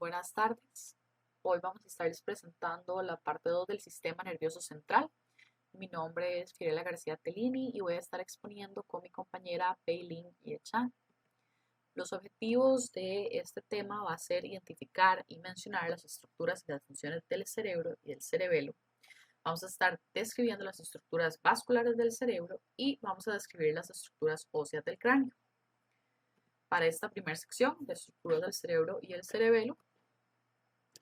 buenas tardes. Hoy vamos a estarles presentando la parte 2 del sistema nervioso central. Mi nombre es Fiorella García Tellini y voy a estar exponiendo con mi compañera Peilin Yechan. Los objetivos de este tema va a ser identificar y mencionar las estructuras y las funciones del cerebro y del cerebelo. Vamos a estar describiendo las estructuras vasculares del cerebro y vamos a describir las estructuras óseas del cráneo. Para esta primera sección de estructuras del cerebro y el cerebelo,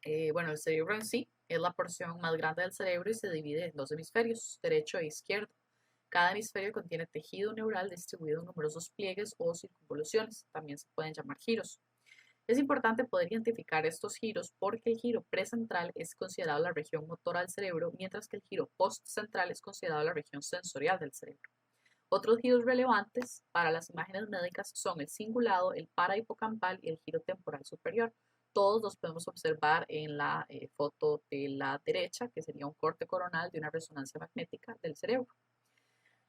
el cerebro en sí es la porción más grande del cerebro y se divide en dos hemisferios, derecho e izquierdo. Cada hemisferio contiene tejido neural distribuido en numerosos pliegues o circunvoluciones, también se pueden llamar giros. Es importante poder identificar estos giros porque el giro precentral es considerado la región motora del cerebro, mientras que el giro postcentral es considerado la región sensorial del cerebro. Otros giros relevantes para las imágenes médicas son el cingulado, el parahipocampal y el giro temporal superior. Todos los podemos observar en la foto de la derecha, que sería un corte coronal de una resonancia magnética del cerebro.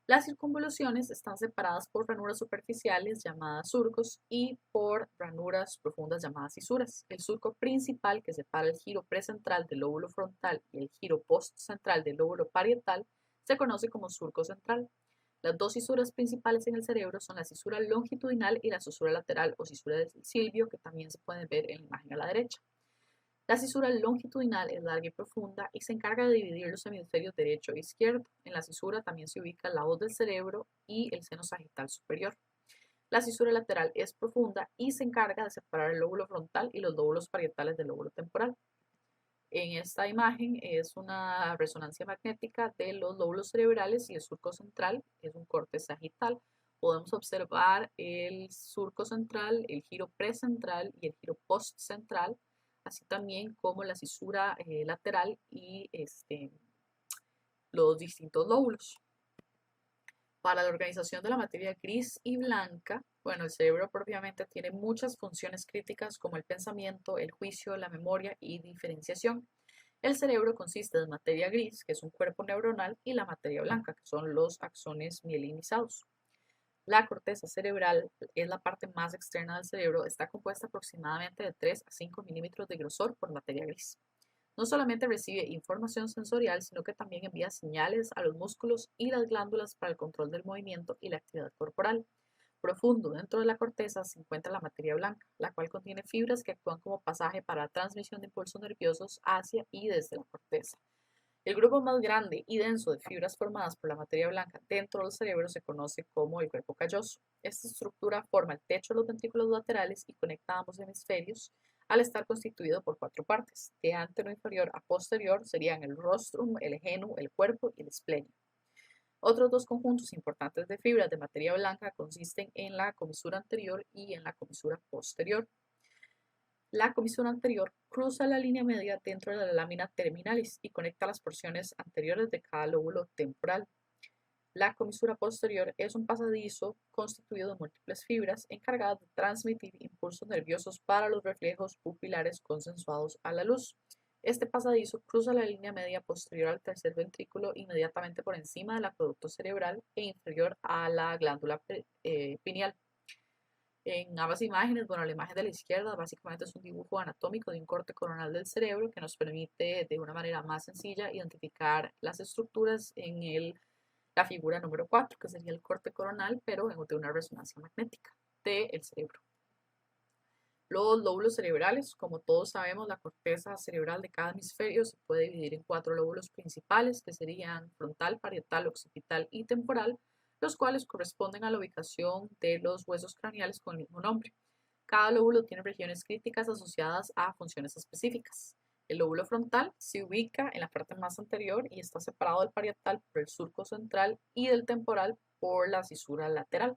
Las circunvoluciones están separadas por ranuras superficiales llamadas surcos y por ranuras profundas llamadas cisuras. El surco principal que separa el giro precentral del lóbulo frontal y el giro postcentral del lóbulo parietal se conoce como surco central. Las dos cisuras principales en el cerebro son la cisura longitudinal y la cisura lateral o cisura del silvio, que también se pueden ver en la imagen a la derecha. La cisura longitudinal es larga y profunda y se encarga de dividir los hemisferios derecho e izquierdo. En la cisura también se ubica la hoz del cerebro y el seno sagital superior. La cisura lateral es profunda y se encarga de separar el lóbulo frontal y los lóbulos parietales del lóbulo temporal. En esta imagen es una resonancia magnética de los lóbulos cerebrales y el surco central es un corte sagital. Podemos observar el surco central, el giro precentral y el giro postcentral, así también como la cisura lateral y los distintos lóbulos. Para la organización de la materia gris y blanca, el cerebro propiamente tiene muchas funciones críticas como el pensamiento, el juicio, la memoria y diferenciación. El cerebro consiste de materia gris, que es un cuerpo neuronal, y la materia blanca, que son los axones mielinizados. La corteza cerebral es la parte más externa del cerebro, está compuesta aproximadamente de 3 a 5 milímetros de grosor por materia gris. No solamente recibe información sensorial, sino que también envía señales a los músculos y las glándulas para el control del movimiento y la actividad corporal. Profundo dentro de la corteza se encuentra la materia blanca, la cual contiene fibras que actúan como pasaje para la transmisión de impulsos nerviosos hacia y desde la corteza. El grupo más grande y denso de fibras formadas por la materia blanca dentro del cerebro se conoce como el cuerpo calloso. Esta estructura forma el techo de los ventrículos laterales y conecta ambos hemisferios al estar constituido por 4 partes. De anteroinferior a posterior serían el rostrum, el genu, el cuerpo y el esplenio. Otros dos conjuntos importantes de fibras de materia blanca consisten en la comisura anterior y en la comisura posterior. La comisura anterior cruza la línea media dentro de la lámina terminalis y conecta las porciones anteriores de cada lóbulo temporal. La comisura posterior es un pasadizo constituido de múltiples fibras encargadas de transmitir impulsos nerviosos para los reflejos pupilares consensuados a la luz. Este pasadizo cruza la línea media posterior al tercer ventrículo inmediatamente por encima del acueducto cerebral e inferior a la glándula pineal. En ambas imágenes, la imagen de la izquierda básicamente es un dibujo anatómico de un corte coronal del cerebro que nos permite de una manera más sencilla identificar las estructuras en la figura número 4, que sería el corte coronal, pero de una resonancia magnética del cerebro. Los lóbulos cerebrales, como todos sabemos, la corteza cerebral de cada hemisferio se puede dividir en 4 lóbulos principales, que serían frontal, parietal, occipital y temporal, los cuales corresponden a la ubicación de los huesos craneales con el mismo nombre. Cada lóbulo tiene regiones críticas asociadas a funciones específicas. El lóbulo frontal se ubica en la parte más anterior y está separado del parietal por el surco central y del temporal por la cisura lateral.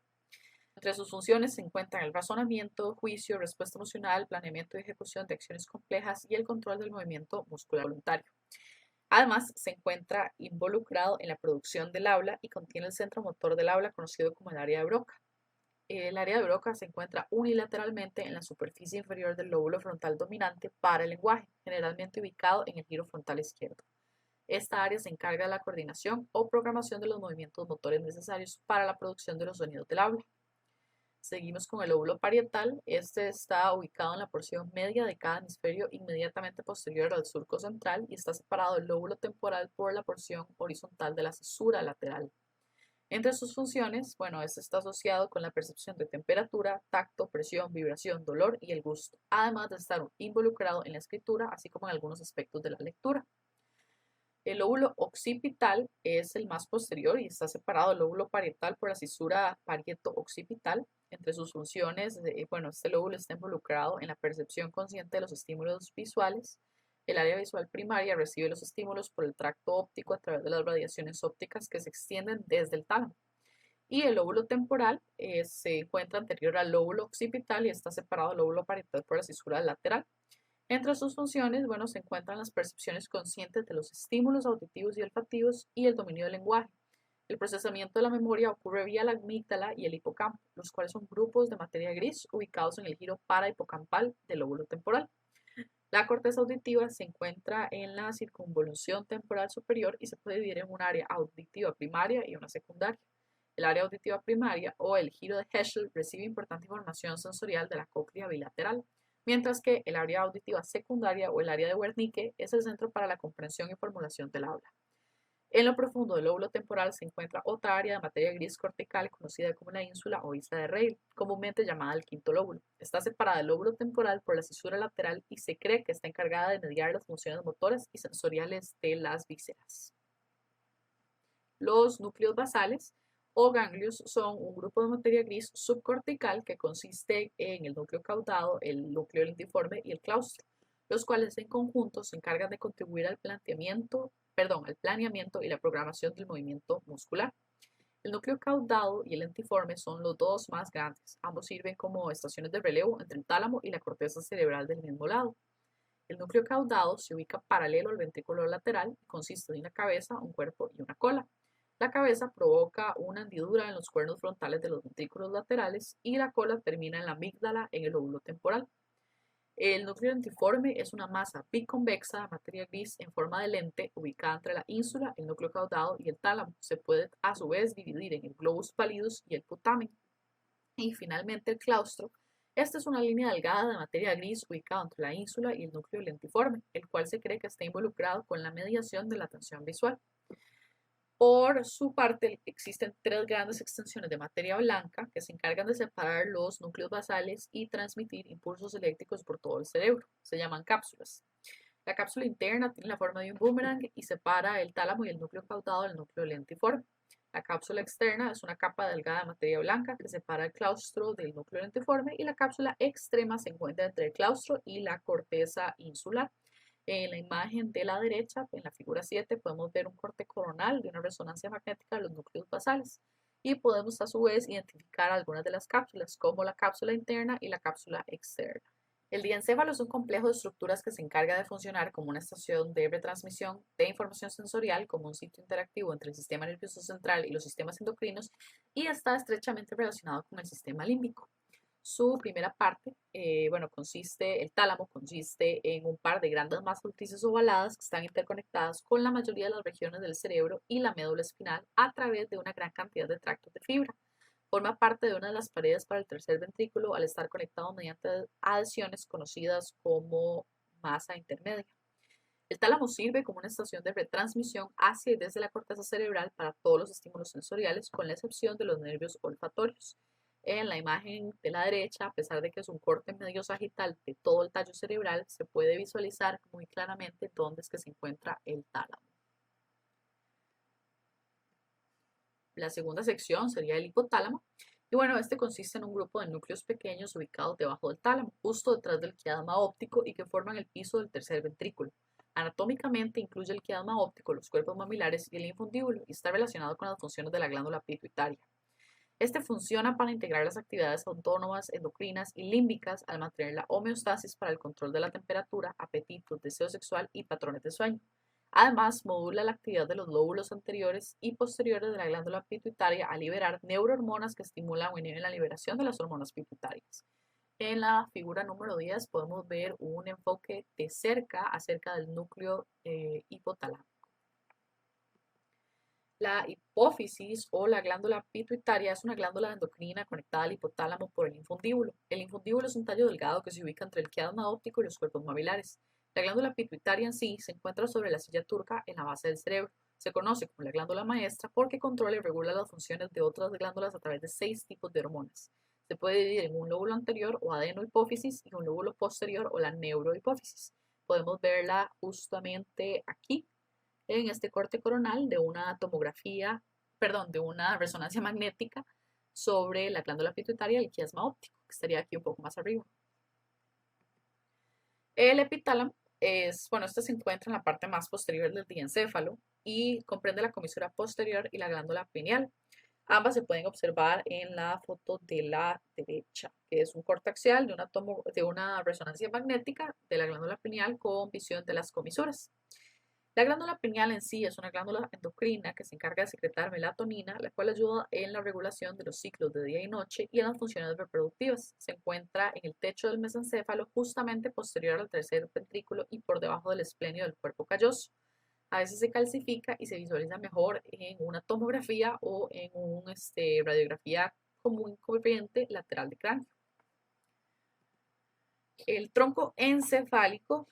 Entre sus funciones se encuentran el razonamiento, juicio, respuesta emocional, planeamiento y ejecución de acciones complejas y el control del movimiento muscular voluntario. Además, se encuentra involucrado en la producción del habla y contiene el centro motor del habla conocido como el área de Broca. El área de Broca se encuentra unilateralmente en la superficie inferior del lóbulo frontal dominante para el lenguaje, generalmente ubicado en el giro frontal izquierdo. Esta área se encarga de la coordinación o programación de los movimientos motores necesarios para la producción de los sonidos del habla. Seguimos con el lóbulo parietal. Este está ubicado en la porción media de cada hemisferio inmediatamente posterior al surco central y está separado del lóbulo temporal por la porción horizontal de la cisura lateral. Entre sus funciones, bueno, este está asociado con la percepción de temperatura, tacto, presión, vibración, dolor y el gusto, además de estar involucrado en la escritura, así como en algunos aspectos de la lectura. El lóbulo occipital es el más posterior y está separado del lóbulo parietal por la cisura parieto-occipital. Entre sus funciones, bueno, este lóbulo está involucrado en la percepción consciente de los estímulos visuales. El área visual primaria recibe los estímulos por el tracto óptico a través de las radiaciones ópticas que se extienden desde el tálamo. Y el lóbulo temporal se encuentra anterior al lóbulo occipital y está separado del lóbulo parietal por la cisura lateral. Entre sus funciones, bueno, se encuentran las percepciones conscientes de los estímulos auditivos y olfativos y el dominio del lenguaje. El procesamiento de la memoria ocurre vía la amígdala y el hipocampo, los cuales son grupos de materia gris ubicados en el giro parahipocampal del lóbulo temporal. La corteza auditiva se encuentra en la circunvolución temporal superior y se puede dividir en un área auditiva primaria y una secundaria. El área auditiva primaria o el giro de Heschel recibe importante información sensorial de la cóclea bilateral, mientras que el área auditiva secundaria o el área de Wernicke es el centro para la comprensión y formulación del habla. En lo profundo del lóbulo temporal se encuentra otra área de materia gris cortical conocida como la ínsula o isla de Rayleigh, comúnmente llamada el quinto lóbulo. Está separada del lóbulo temporal por la cisura lateral y se cree que está encargada de mediar las funciones motoras y sensoriales de las vísceras. Los núcleos basales o ganglios son un grupo de materia gris subcortical que consiste en el núcleo caudado, el núcleo lentiforme y el claustro, los cuales en conjunto se encargan de contribuir al planeamiento y la programación del movimiento muscular. El núcleo caudado y el lentiforme son los dos más grandes. Ambos sirven como estaciones de relevo entre el tálamo y la corteza cerebral del mismo lado. El núcleo caudado se ubica paralelo al ventrículo lateral y consiste de una cabeza, un cuerpo y una cola. La cabeza provoca una hendidura en los cuernos frontales de los ventrículos laterales y la cola termina en la amígdala en el lóbulo temporal. El núcleo lentiforme es una masa biconvexa de materia gris en forma de lente ubicada entre la ínsula, el núcleo caudado y el tálamo. Se puede a su vez dividir en el globus pallidus y el putamen. Y finalmente el claustro. Esta es una línea delgada de materia gris ubicada entre la ínsula y el núcleo lentiforme, el cual se cree que está involucrado con la mediación de la atención visual. Por su parte, existen tres grandes extensiones de materia blanca que se encargan de separar los núcleos basales y transmitir impulsos eléctricos por todo el cerebro. Se llaman cápsulas. La cápsula interna tiene la forma de un boomerang y separa el tálamo y el núcleo caudado del núcleo lentiforme. La cápsula externa es una capa delgada de materia blanca que separa el claustro del núcleo lentiforme y la cápsula extrema se encuentra entre el claustro y la corteza insular. En la imagen de la derecha, en la figura 7, podemos ver un corte coronal de una resonancia magnética de los núcleos basales y podemos a su vez identificar algunas de las cápsulas, como la cápsula interna y la cápsula externa. El diencéfalo es un complejo de estructuras que se encarga de funcionar como una estación de retransmisión de información sensorial, como un sitio interactivo entre el sistema nervioso central y los sistemas endocrinos, y está estrechamente relacionado con el sistema límbico. Su primera parte, el tálamo consiste en un par de grandes masas grises ovaladas que están interconectadas con la mayoría de las regiones del cerebro y la médula espinal a través de una gran cantidad de tractos de fibra. Forma parte de una de las paredes para el tercer ventrículo al estar conectado mediante adhesiones conocidas como masa intermedia. El tálamo sirve como una estación de retransmisión hacia y desde la corteza cerebral para todos los estímulos sensoriales, con la excepción de los nervios olfatorios. En la imagen de la derecha, a pesar de que es un corte medio sagital de todo el tallo cerebral, se puede visualizar muy claramente dónde es que se encuentra el tálamo. La segunda sección sería el hipotálamo. Y bueno, este consiste en un grupo de núcleos pequeños ubicados debajo del tálamo, justo detrás del quiasma óptico y que forman el piso del tercer ventrículo. Anatómicamente incluye el quiasma óptico, los cuerpos mamilares y el infundíbulo y está relacionado con las funciones de la glándula pituitaria. Este funciona para integrar las actividades autónomas, endocrinas y límbicas al mantener la homeostasis para el control de la temperatura, apetito, deseo sexual y patrones de sueño. Además, modula la actividad de los lóbulos anteriores y posteriores de la glándula pituitaria al liberar neurohormonas que estimulan o inhiben la liberación de las hormonas pituitarias. En la figura número 10 podemos ver un enfoque de cerca acerca del núcleo hipotalámico. La hipófisis o la glándula pituitaria es una glándula endocrina conectada al hipotálamo por el infundíbulo. El infundíbulo es un tallo delgado que se ubica entre el quiasma óptico y los cuerpos maxilares. La glándula pituitaria en sí se encuentra sobre la silla turca en la base del cerebro. Se conoce como la glándula maestra porque controla y regula las funciones de otras glándulas a través de 6 tipos de hormonas. Se puede dividir en un lóbulo anterior o adenohipófisis y un lóbulo posterior o la neurohipófisis. Podemos verla justamente aquí en este corte coronal de una tomografía, perdón, de una resonancia magnética sobre la glándula pituitaria y el quiasma óptico, que estaría aquí un poco más arriba. El epitálamo es, bueno, este se encuentra en la parte más posterior del diencéfalo y comprende la comisura posterior y la glándula pineal. Ambas se pueden observar en la foto de la derecha, que es un corte axial de una resonancia magnética de la glándula pineal con visión de las comisuras. La glándula pineal en sí es una glándula endocrina que se encarga de secretar melatonina, la cual ayuda en la regulación de los ciclos de día y noche y en las funciones reproductivas. Se encuentra en el techo del mesencéfalo, justamente posterior al tercer ventrículo y por debajo del esplenio del cuerpo calloso. A veces se calcifica y se visualiza mejor en una tomografía o en una radiografía común y corriente lateral de cráneo. El tronco encefálico,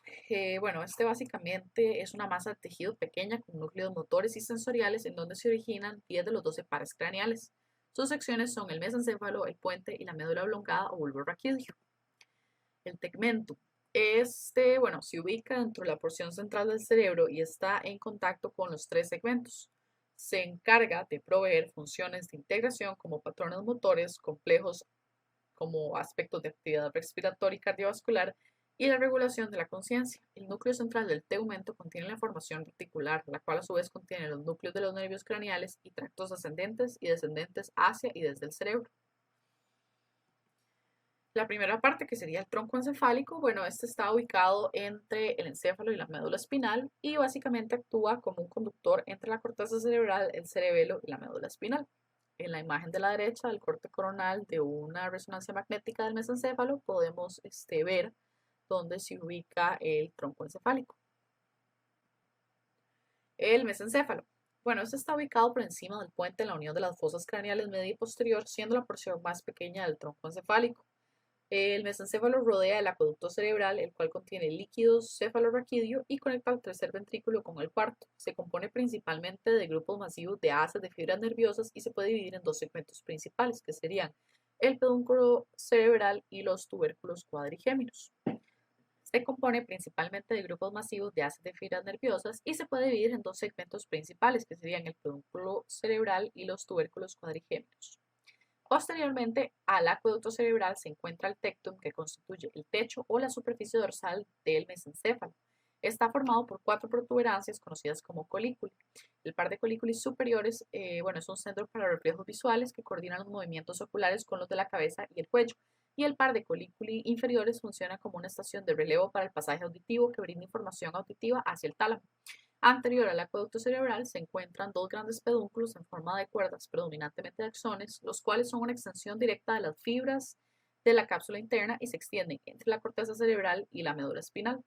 bueno, este básicamente es una masa de tejido pequeña con núcleos motores y sensoriales en donde se originan 10 de los 12 pares craneales. Sus secciones son el mesencéfalo, el puente y la médula oblongada o bulbo raquídeo. El tegmentum. Bueno, se ubica dentro de la porción central del cerebro y está en contacto con los 3 segmentos. Se encarga de proveer funciones de integración como patrones motores complejos como aspectos de actividad respiratoria y cardiovascular y la regulación de la conciencia. El núcleo central del tegumento contiene la formación reticular, la cual a su vez contiene los núcleos de los nervios craneales y tractos ascendentes y descendentes hacia y desde el cerebro. La primera parte, que sería el tronco encefálico, bueno, este está ubicado entre el encéfalo y la médula espinal y básicamente actúa como un conductor entre la corteza cerebral, el cerebelo y la médula espinal. En la imagen de la derecha del corte coronal de una resonancia magnética del mesencéfalo podemos ver dónde se ubica el tronco encefálico. El mesencéfalo. Bueno, este está ubicado por encima del puente en la unión de las fosas craneales media y posterior, siendo la porción más pequeña del tronco encefálico. El mesencéfalo rodea el acueducto cerebral, el cual contiene líquido cefalorraquídeo y conecta al tercer ventrículo con el cuarto. Se compone principalmente de grupos masivos de haces de fibras nerviosas y se puede dividir en 2 segmentos principales, que serían el pedúnculo cerebral y los tubérculos cuadrigéminos. Se compone principalmente de grupos masivos de haces de fibras nerviosas y se puede dividir en 2 segmentos principales, que serían el pedúnculo cerebral y los tubérculos cuadrigéminos. Posteriormente al acueducto cerebral se encuentra el tectum, que constituye el techo o la superficie dorsal del mesencéfalo. Está formado por 4 protuberancias conocidas como colícula. El par de colículas superiores, bueno, es un centro para reflejos visuales que coordinan los movimientos oculares con los de la cabeza y el cuello. Y el par de colículas inferiores funciona como una estación de relevo para el pasaje auditivo que brinda información auditiva hacia el tálamo. Anterior al acueducto cerebral se encuentran 2 grandes pedúnculos en forma de cuerdas, predominantemente de axones, los cuales son una extensión directa de las fibras de la cápsula interna y se extienden entre la corteza cerebral y la médula espinal.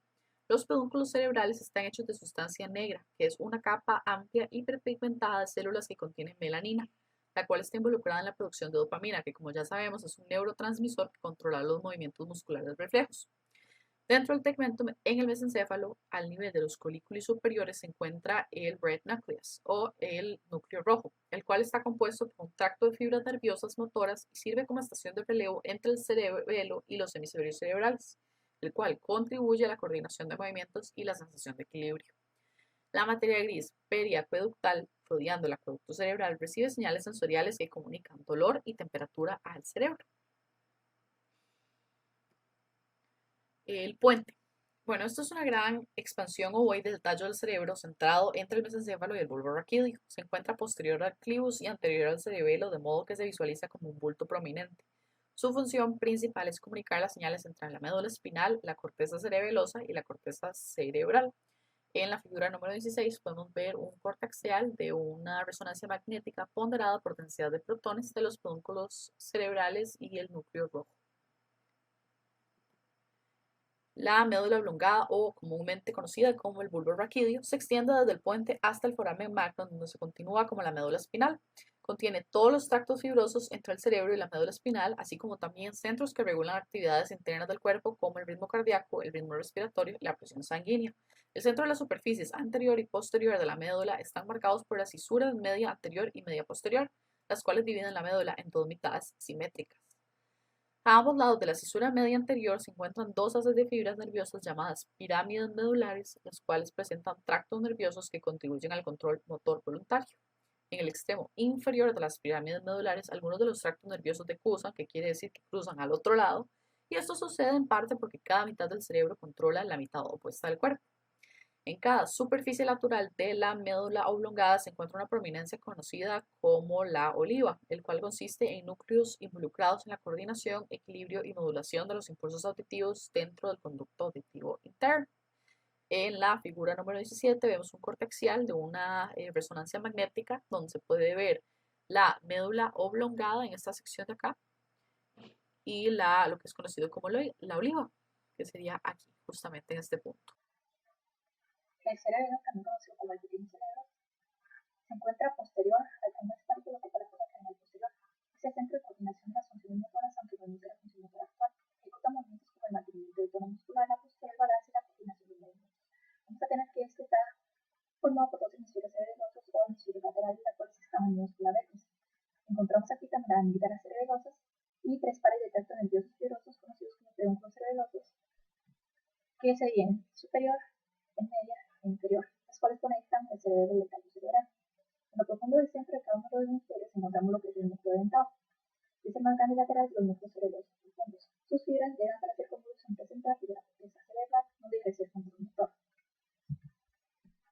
Los pedúnculos cerebrales están hechos de sustancia negra, que es una capa amplia hiperpigmentada de células que contienen melanina, la cual está involucrada en la producción de dopamina, que como ya sabemos es un neurotransmisor que controla los movimientos musculares reflejos. Dentro del tegmentum, en el mesencéfalo, al nivel de los colículos superiores, se encuentra el red nucleus o el núcleo rojo, el cual está compuesto por un tracto de fibras nerviosas motoras y sirve como estación de relevo entre el cerebelo y los hemisferios cerebrales, el cual contribuye a la coordinación de movimientos y la sensación de equilibrio. La materia gris periacueductal, rodeando el acueducto cerebral, recibe señales sensoriales que comunican dolor y temperatura al cerebro. El puente. Bueno, esto es una gran expansión ovoide del tallo del cerebro centrado entre el mesencéfalo y el bulbo raquídeo. Se encuentra posterior al clivus y anterior al cerebelo, de modo que se visualiza como un bulto prominente. Su función principal es comunicar las señales entre la médula espinal, la corteza cerebelosa y la corteza cerebral. En la figura número 16 podemos ver un corte axial de una resonancia magnética ponderada por densidad de protones de los pedúnculos cerebrales y el núcleo rojo. La médula oblongada, o comúnmente conocida como el bulbo raquídeo, se extiende desde el puente hasta el foramen magno, donde se continúa como la médula espinal. Contiene todos los tractos fibrosos entre el cerebro y la médula espinal, así como también centros que regulan actividades internas del cuerpo, como el ritmo cardíaco, el ritmo respiratorio y la presión sanguínea. El centro de las superficies anterior y posterior de la médula están marcados por las cisuras media anterior y media posterior, las cuales dividen la médula en dos mitades simétricas. A ambos lados de la cisura media anterior se encuentran dos haces de fibras nerviosas llamadas pirámides medulares, las cuales presentan tractos nerviosos que contribuyen al control motor voluntario. En el extremo inferior de las pirámides medulares, algunos de los tractos nerviosos decursan, que quiere decir que cruzan al otro lado, y esto sucede en parte porque cada mitad del cerebro controla la mitad opuesta del cuerpo. En cada superficie lateral de la médula oblongada se encuentra una prominencia conocida como la oliva, el cual consiste en núcleos involucrados en la coordinación, equilibrio y modulación de los impulsos auditivos dentro del conducto auditivo interno. En la figura número 17 vemos un corte axial de una resonancia magnética, donde se puede ver la médula oblongada en esta sección de acá y lo que es conocido como la oliva, que sería aquí, justamente en este punto. El cerebro, también conocido como el pequeño cerebro, se encuentra posterior al primer parte de lo que parece la canal posterior. Es el centro de coordinación de las funciones motoras, aunque no es de la función motora actual. Ejecuta movimientos como el mantenimiento del tono muscular, la postura, el balance y la coordinación de movimientos. Vamos a tener que este está formado por dos hemisferios cerebelosos o hemisferios laterales, las cuales están unidos por la vértice. Encontramos aquí también las amígdalas cerebelosas y tres pares de tractos nerviosos fibrosos conocidos como pedúnculos cerebelosos, que se dividen superior, en media e inferior, las cuales conectan el cerebro y el tallo cerebral. En lo profundo del centro de cada uno de los hemisferios encontramos lo que es el núcleo dentado. Es el más grande lateral de los núcleos cerebrosos profundos. Sus fibras llegan a la circunvolución central y de la corteza cerebral, donde ejerce el control motor.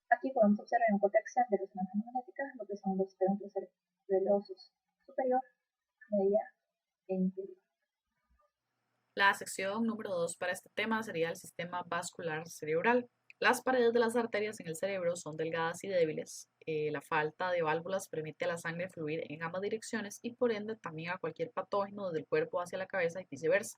Aquí podemos observar en un corte axial de resonancia magnética lo que son los pedúnculos cerebrosos superior, media e inferior. La sección número 2 para este tema sería el sistema vascular cerebral. Las paredes de las arterias en el cerebro son delgadas y débiles. La falta de válvulas permite a la sangre fluir en ambas direcciones y por ende también a cualquier patógeno desde el cuerpo hacia la cabeza y viceversa.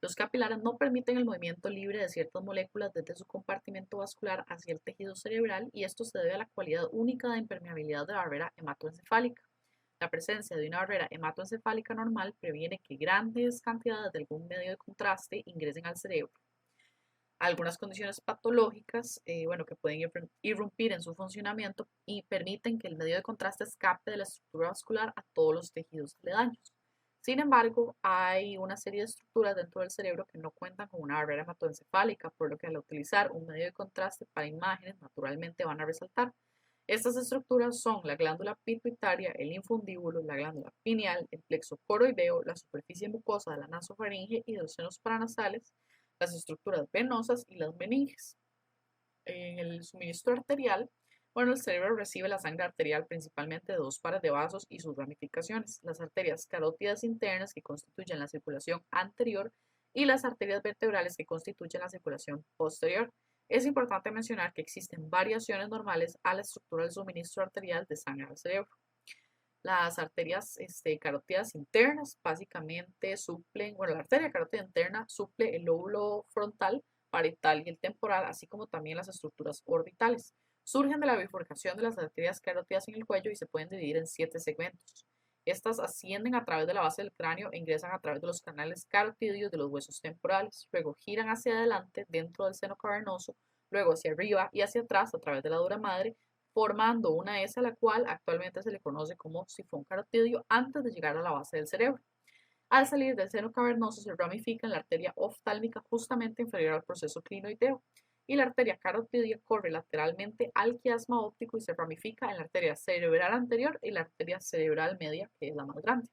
Los capilares no permiten el movimiento libre de ciertas moléculas desde su compartimento vascular hacia el tejido cerebral, y esto se debe a la cualidad única de impermeabilidad de la barrera hematoencefálica. La presencia de una barrera hematoencefálica normal previene que grandes cantidades de algún medio de contraste ingresen al cerebro. Algunas condiciones patológicas, que pueden irrumpir en su funcionamiento y permiten que el medio de contraste escape de la estructura vascular a todos los tejidos aledaños. Sin embargo, hay una serie de estructuras dentro del cerebro que no cuentan con una barrera hematoencefálica, por lo que al utilizar un medio de contraste para imágenes, naturalmente van a resaltar. Estas estructuras son la glándula pituitaria, el infundíbulo, la glándula pineal, el plexo coroideo, la superficie mucosa de la nasofaringe y de los senos paranasales, las estructuras venosas y las meninges. En el suministro arterial, el cerebro recibe la sangre arterial principalmente de dos pares de vasos y sus ramificaciones, las arterias carótidas internas, que constituyen la circulación anterior, y las arterias vertebrales, que constituyen la circulación posterior. Es importante mencionar que existen variaciones normales a la estructura del suministro arterial de sangre al cerebro. Las arterias carótidas internas básicamente suplen, la arteria carótida interna suple el lóbulo frontal, parietal y el temporal, así como también las estructuras orbitales. Surgen de la bifurcación de las arterias carótidas en el cuello y se pueden dividir en 7 segmentos. Estas ascienden a través de la base del cráneo e ingresan a través de los canales carotidios de los huesos temporales, luego giran hacia adelante dentro del seno cavernoso, luego hacia arriba y hacia atrás a través de la dura madre, formando una S, a la cual actualmente se le conoce como sifón carotidio, antes de llegar a la base del cerebro. Al salir del seno cavernoso se ramifica en la arteria oftálmica, justamente inferior al proceso clinoideo, y la arteria carotidia corre lateralmente al quiasma óptico y se ramifica en la arteria cerebral anterior y la arteria cerebral media, que es la más grande.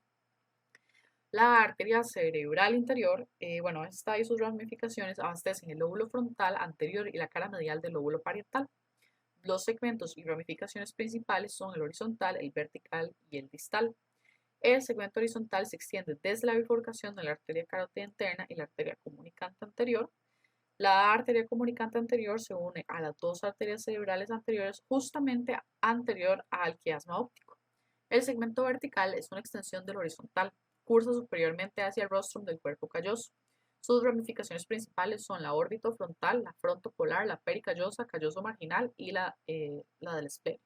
La arteria cerebral interior, esta y sus ramificaciones abastecen el lóbulo frontal anterior y la cara medial del lóbulo parietal. Los segmentos y ramificaciones principales son el horizontal, el vertical y el distal. El segmento horizontal se extiende desde la bifurcación de la arteria carótida interna y la arteria comunicante anterior. La arteria comunicante anterior se une a las dos arterias cerebrales anteriores justamente anterior al quiasma óptico. El segmento vertical es una extensión del horizontal, cursa superiormente hacia el rostrum del cuerpo calloso. Sus ramificaciones principales son la órbita frontal, la frontopolar, la pericallosa, calloso marginal y la del espleno.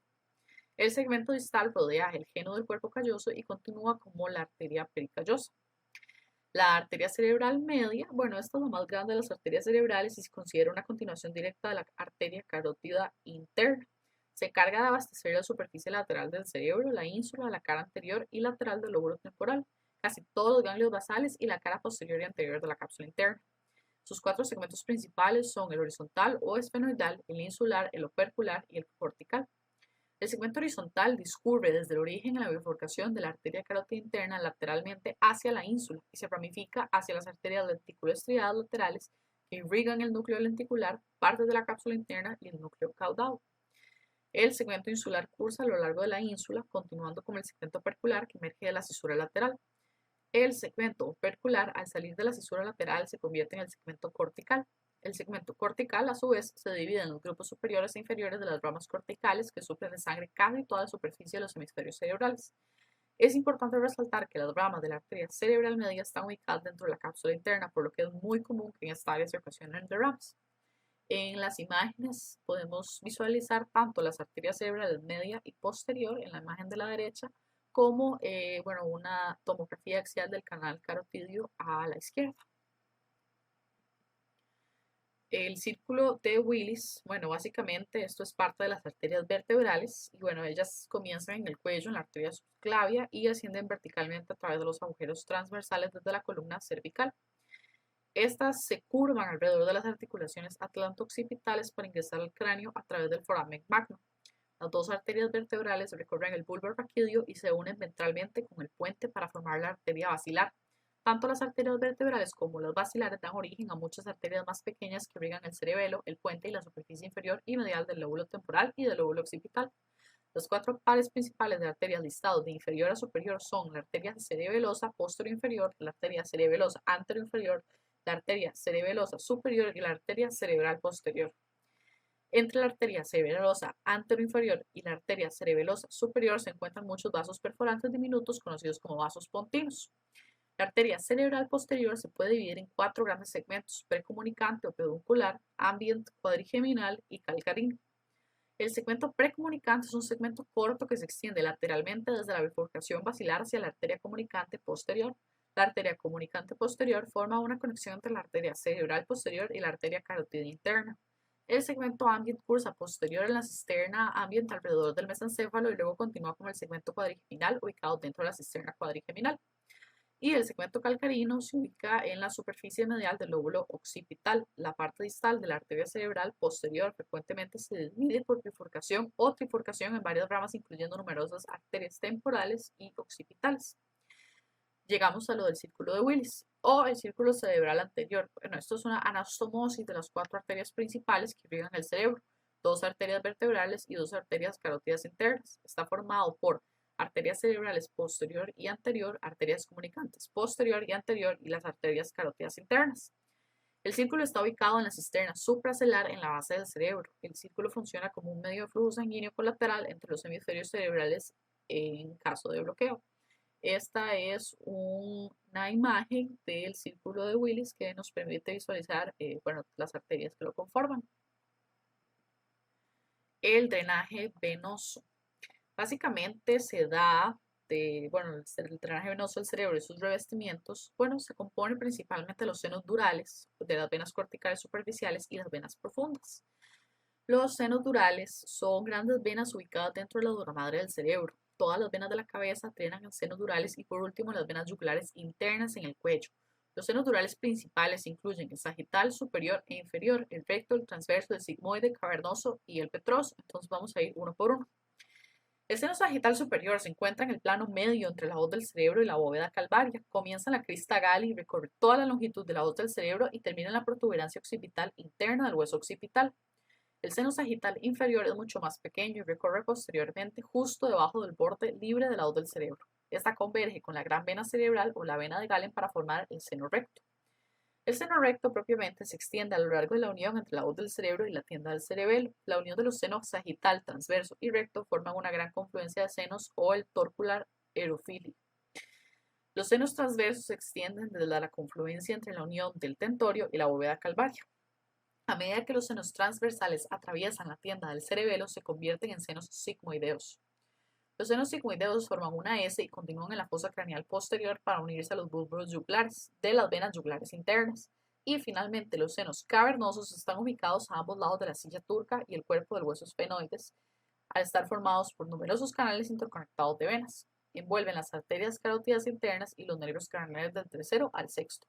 El segmento distal rodea el geno del cuerpo calloso y continúa como la arteria pericallosa. La arteria cerebral media, bueno, esta es la más grande de las arterias cerebrales y se considera una continuación directa de la arteria carótida interna. Se encarga de abastecer la superficie lateral del cerebro, la ínsula, la cara anterior y lateral del lóbulo temporal, casi todos los ganglios basales y la cara posterior y anterior de la cápsula interna. Sus cuatro segmentos principales son el horizontal o esfenoidal, el insular, el opercular y el cortical. El segmento horizontal discurre desde el origen a la bifurcación de la arteria carótida interna lateralmente hacia la ínsula y se ramifica hacia las arterias lenticuloestriadas laterales que irrigan el núcleo lenticular, partes de la cápsula interna y el núcleo caudado. El segmento insular cursa a lo largo de la ínsula, continuando con el segmento opercular que emerge de la cisura lateral. El segmento opercular, al salir de la cisura lateral, se convierte en el segmento cortical. El segmento cortical, a su vez, se divide en los grupos superiores e inferiores de las ramas corticales que suplen de sangre casi toda la superficie de los hemisferios cerebrales. Es importante resaltar que las ramas de la arteria cerebral media están ubicadas dentro de la cápsula interna, por lo que es muy común que en esta área se ocasionen derrames. En las imágenes podemos visualizar tanto las arterias cerebrales media y posterior en la imagen de la derecha, como una tomografía axial del canal carotidio a la izquierda. El círculo de Willis, bueno, básicamente esto es parte de las arterias vertebrales y bueno, ellas comienzan en el cuello, en la arteria subclavia y ascienden verticalmente a través de los agujeros transversales desde la columna cervical. Estas se curvan alrededor de las articulaciones atlanto-occipitales para ingresar al cráneo a través del foramen magno. Las dos arterias vertebrales recorren el bulbo raquídeo y se unen ventralmente con el puente para formar la arteria basilar. Tanto las arterias vertebrales como las basilares dan origen a muchas arterias más pequeñas que irrigan el cerebelo, el puente y la superficie inferior y medial del lóbulo temporal y del lóbulo occipital. Los cuatro pares principales de arterias listados de inferior a superior son la arteria cerebelosa posterior-inferior, la arteria cerebelosa anterior-inferior, la arteria cerebelosa superior y la arteria cerebral posterior. Entre la arteria cerebelosa anteroinferior y la arteria cerebelosa superior se encuentran muchos vasos perforantes diminutos conocidos como vasos pontinos. La arteria cerebral posterior se puede dividir en cuatro grandes segmentos: precomunicante o peduncular, ambient, cuadrigeminal y calcarino. El segmento precomunicante es un segmento corto que se extiende lateralmente desde la bifurcación basilar hacia la arteria comunicante posterior. La arteria comunicante posterior forma una conexión entre la arteria cerebral posterior y la arteria carótida interna. El segmento ambient cursa posterior en la cisterna ambient alrededor del mesencéfalo y luego continúa con el segmento cuadrigeminal ubicado dentro de la cisterna cuadrigeminal. Y el segmento calcarino se ubica en la superficie medial del lóbulo occipital. La parte distal de la arteria cerebral posterior frecuentemente se divide por bifurcación o trifurcación en varias ramas, incluyendo numerosas arterias temporales y occipitales. Llegamos a lo del círculo de Willis o el círculo cerebral anterior. Bueno, esto es una anastomosis de las cuatro arterias principales que irrigan el cerebro, dos arterias vertebrales y dos arterias carótidas internas. Está formado por arterias cerebrales posterior y anterior, arterias comunicantes posterior y anterior y las arterias carótidas internas. El círculo está ubicado en la cisterna supracelular en la base del cerebro. El círculo funciona como un medio de flujo sanguíneo colateral entre los hemisferios cerebrales en caso de bloqueo. Esta es una imagen del círculo de Willis que nos permite visualizar las arterias que lo conforman. El drenaje venoso. Básicamente se da el drenaje venoso del cerebro y sus revestimientos, se compone principalmente de los senos durales, de las venas corticales superficiales y las venas profundas. Los senos durales son grandes venas ubicadas dentro de la dura madre del cerebro. Todas las venas de la cabeza drenan en senos durales y por último las venas yugulares internas en el cuello. Los senos durales principales incluyen el sagital superior e inferior, el recto, el transverso, el sigmoide, cavernoso y el petroso. Entonces vamos a ir uno por uno. El seno sagital superior se encuentra en el plano medio entre la hoz del cerebro y la bóveda calvárea. Comienza en la crista Galli, recorre toda la longitud de la hoz del cerebro y termina en la protuberancia occipital interna del hueso occipital. El seno sagital inferior es mucho más pequeño y recorre posteriormente justo debajo del borde libre de la hoz del cerebro. Esta converge con la gran vena cerebral o la vena de Galen para formar el seno recto. El seno recto propiamente se extiende a lo largo de la unión entre la hoz del cerebro y la tienda del cerebelo. La unión de los senos sagital, transverso y recto forman una gran confluencia de senos o el torcular aerofili. Los senos transversos se extienden desde la confluencia entre la unión del tentorio y la bóveda calvárea. A medida que los senos transversales atraviesan la tienda del cerebelo, se convierten en senos sigmoideos. Los senos sigmoideos forman una S y continúan en la fosa craneal posterior para unirse a los bulbos yugulares de las venas yugulares internas. Y finalmente, los senos cavernosos están ubicados a ambos lados de la silla turca y el cuerpo del hueso esfenoides, al estar formados por numerosos canales interconectados de venas. Envuelven las arterias carótidas internas y los nervios craneales del tercero al sexto.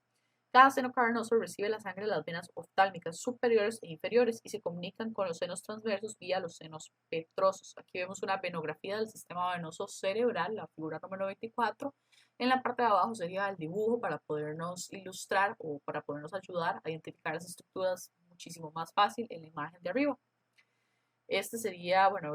Cada seno cavernoso recibe la sangre de las venas oftálmicas superiores e inferiores y se comunican con los senos transversos vía los senos petrosos. Aquí vemos una venografía del sistema venoso cerebral, la figura número 24. En la parte de abajo sería el dibujo para podernos ilustrar o para podernos ayudar a identificar las estructuras muchísimo más fácil en la imagen de arriba. Este sería, bueno,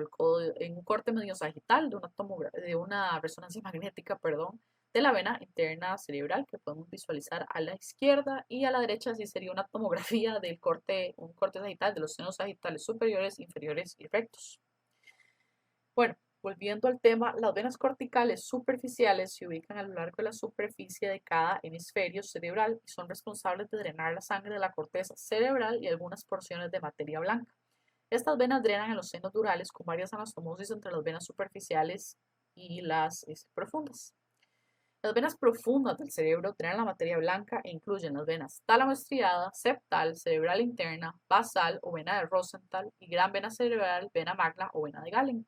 en un corte medio sagital de una resonancia magnética, perdón, de la vena interna cerebral que podemos visualizar a la izquierda, y a la derecha sí sería una tomografía un corte sagital de los senos sagitales superiores, inferiores y rectos. Bueno, volviendo al tema, las venas corticales superficiales se ubican a lo largo de la superficie de cada hemisferio cerebral y son responsables de drenar la sangre de la corteza cerebral y algunas porciones de materia blanca. Estas venas drenan en los senos durales con varias anastomosis entre las venas superficiales y las profundas. Las venas profundas del cerebro drenan la materia blanca e incluyen las venas tálamo estriada, septal, cerebral interna, basal o vena de Rosenthal y gran vena cerebral, vena magna o vena de Galeno.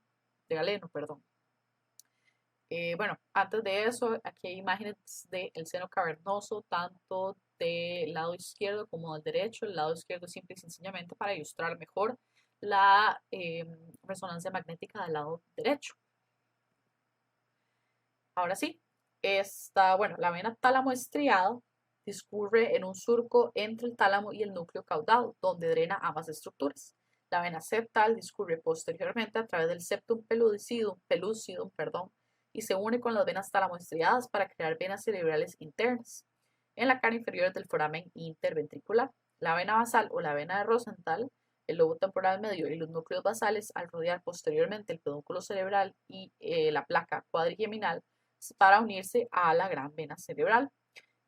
Bueno, antes de eso, aquí hay imágenes del seno cavernoso, tanto del lado izquierdo como del derecho. El lado izquierdo simple y sencillamente para ilustrar mejor la resonancia magnética del lado derecho. Ahora sí, la vena tálamo estriado discurre en un surco entre el tálamo y el núcleo caudado, donde drena ambas estructuras. La vena septal discurre posteriormente a través del septum pellucidum, y se une con las venas tálamo estriadas para crear venas cerebrales internas en la cara inferior del foramen interventricular. La vena basal o la vena de Rosenthal, el lobo temporal medio y los núcleos basales, al rodear posteriormente el pedúnculo cerebral y la placa cuadrigeminal, para unirse a la gran vena cerebral.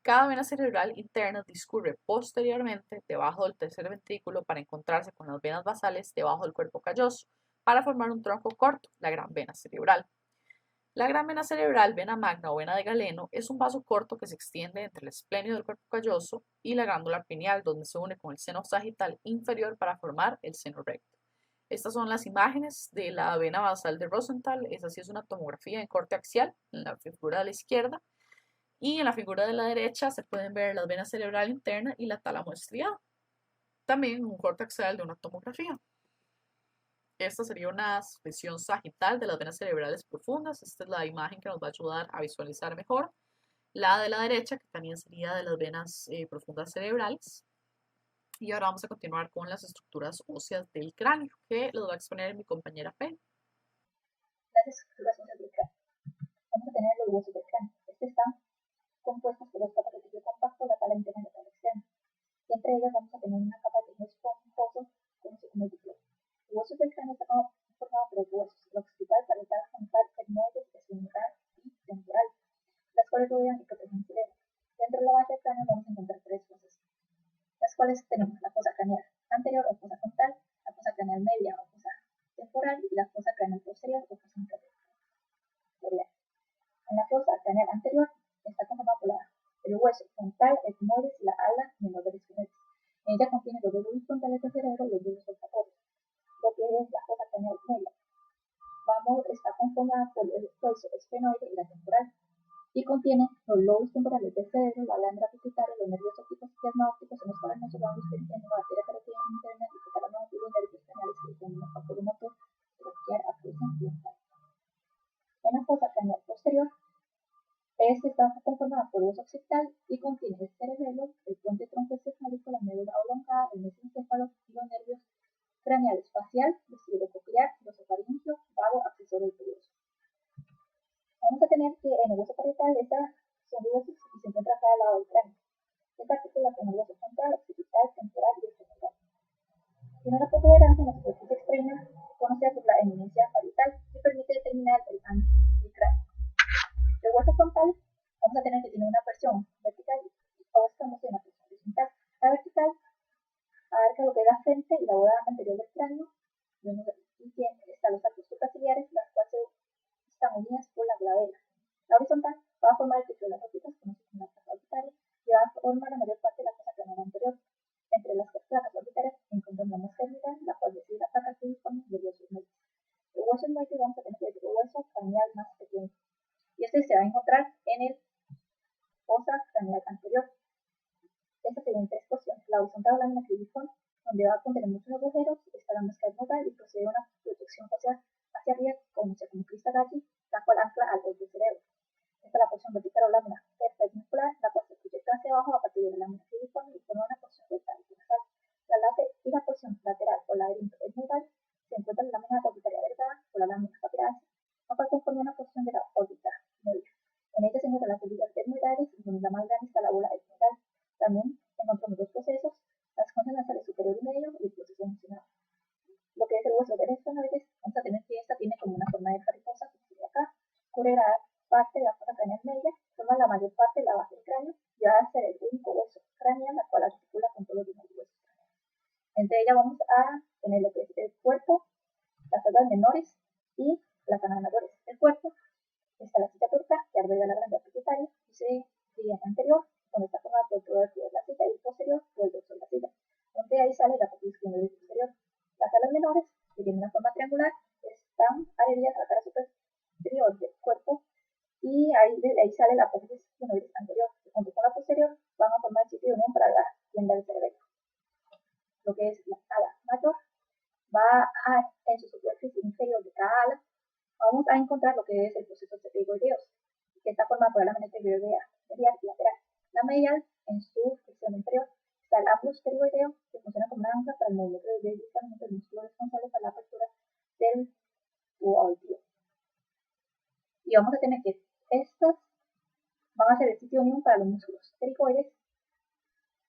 Cada vena cerebral interna discurre posteriormente debajo del tercer ventrículo para encontrarse con las venas basales debajo del cuerpo calloso para formar un tronco corto, la gran vena cerebral. La gran vena cerebral, vena magna o vena de Galeno, es un vaso corto que se extiende entre el esplenio del cuerpo calloso y la glándula pineal, donde se une con el seno sagital inferior para formar el seno recto. Estas son las imágenes de la vena basal de Rosenthal. Esa sí es una tomografía en corte axial en la figura de la izquierda. Y en la figura de la derecha se pueden ver la vena cerebral interna y la tálamo estriado. También un corte axial de una tomografía. Esta sería una visión sagital de las venas cerebrales profundas. Esta es la imagen que nos va a ayudar a visualizar mejor. La de la derecha, que también sería de las venas profundas cerebrales. Y ahora vamos a continuar con las estructuras óseas del cráneo, que los va a exponer mi compañera P. Las estructuras óseas del cráneo. Vamos a tener los huesos del cráneo. Estos están compuestos por dos capas de tejido compacto, la tala interna y la tala externa. Y entre ellas vamos a tener una capa de tejido esponjoso conocido como el diploide. Los huesos del cráneo están formados por dos huesos, el occipital, parietal, frontal, etmoides, esfenoidal y temporal, las cuales rodean y protegen el cerebro. Dentro de la base del cráneo vamos a encontrar tres fosas, las cuales tenemos la fosa craneal anterior o fosa frontal, la fosa craneal media o fosa temporal y la fosa craneal posterior o fosa inferior. En la fosa craneal anterior está conformada por el hueso frontal, etmoides y la ala menor del esfenoides. En ella contiene los lóbulos frontales del cerebro y los lóbulos olfatorios. Lo que es la fosa craneal media está conformada por el hueso esfenoide y la temporal, y contiene los lóbulos temporales del cerebro, la glándula pituitaria, los nervios ópticos y plasmáticos, en los cavernosos ganglios que tienen la arteria carótida interna y hipotálamo y los nervios craneales que tienen el factor motor braquial, acuoso y frontal. En la fosa craneal posterior, este está conformado por hueso occipital y contiene el cerebelo, el puente troncoencefálico, la médula oblongada, el mesencéfalo y los nervios craneales facial, vestíbulo coclear, glosofaringio, vago, accesorio y pelioso. Vamos a tener que en el hueso parietal son huesos y se encuentra a cada lado del cráneo. Esta articula con el hueso frontal, occipital, temporal y esfenoidal. Tiene una protuberancia en la superficie externa conocida por la eminencia parietal que permite determinar el ancho del cráneo. El hueso frontal, vamos vamos a tener que tiene una presión vertical o estamos en una presión horizontal. La vertical abarca lo que es la frente y la bóveda anterior del cráneo, y están los arcos supraciliares, las cuales están unidas por la glabela. La horizontal va a formar el techo de las órbitas, conocido como la placa orbitaria, y va a formar la mayor parte de la fosa craneal anterior. Entre las placas orbitarias encontramos la mosca terminal, la cual decide la placa craniforme del hueso medio. El hueso medio vamos a tener el hueso craneal más pequeño, y este se va a encontrar en el fosa craneal anterior. Esta sería en tres posiciones: la horizontal o lámina craniforme, donde va a contener muchos agujeros, está la mosca nodal y posee una proyección ósea hacia arriba, conocida como crista galli, la cual ancla al borde del cerebro. Esta es la porción vertical o lámina perpendicular, la cual se proyecta hacia abajo a partir de la lámina craniforme y forma una porción rectal y nasal. Y la porción lateral o laberinto etmoidal se encuentra en la lámina orbitaria delgada o la lámina papilar, la cual conforma una porción de la órbita media. En ella se encuentran las células etmoidales, y donde la más grande está la bola etmoidal. También encontramos dos procesos: las conchas nasales superior y medio y el proceso emocional. Lo que es el hueso del esfenoides, vamos a tener que esta tiene como una forma de mariposa, como sería acá, cubrirá parte de la fosa craneal media, forma la mayor parte de la base del cráneo y va a ser el único hueso craneal la cual articula con todos los demás huesos craneales. Entre ellas vamos a tener lo que es el cuerpo, las alas menores y las alas mayores. El cuerpo está la cita turca, que alberga la glándula pituitaria, y se divide en anterior, donde está formada por todo el cuerpo de la cita, y posterior por el dorso de la cita, donde ahí sale la parte izquierda posterior. Las alas menores, que tienen una forma triangular, están adheridas a la cara superior del cuerpo, y desde ahí sale la apófisis sphenoides anterior, que junto con la posterior van a formar el sitio de unión para la tienda del cerebelo. Lo que es la ala mayor va en su superficie inferior de cada ala, vamos a encontrar lo que es el proceso pterigoideo, que está formado por la lámina pterigoidea medial y lateral. La medial, en su extremo inferior, está el ángulo pterigoideo, que funciona como una ancla para el movimiento del deslizamiento del músculo responsable para la apertura del tubo auditivo. Y vamos a tener que estas van a ser el sitio de unión para los músculos pterigoides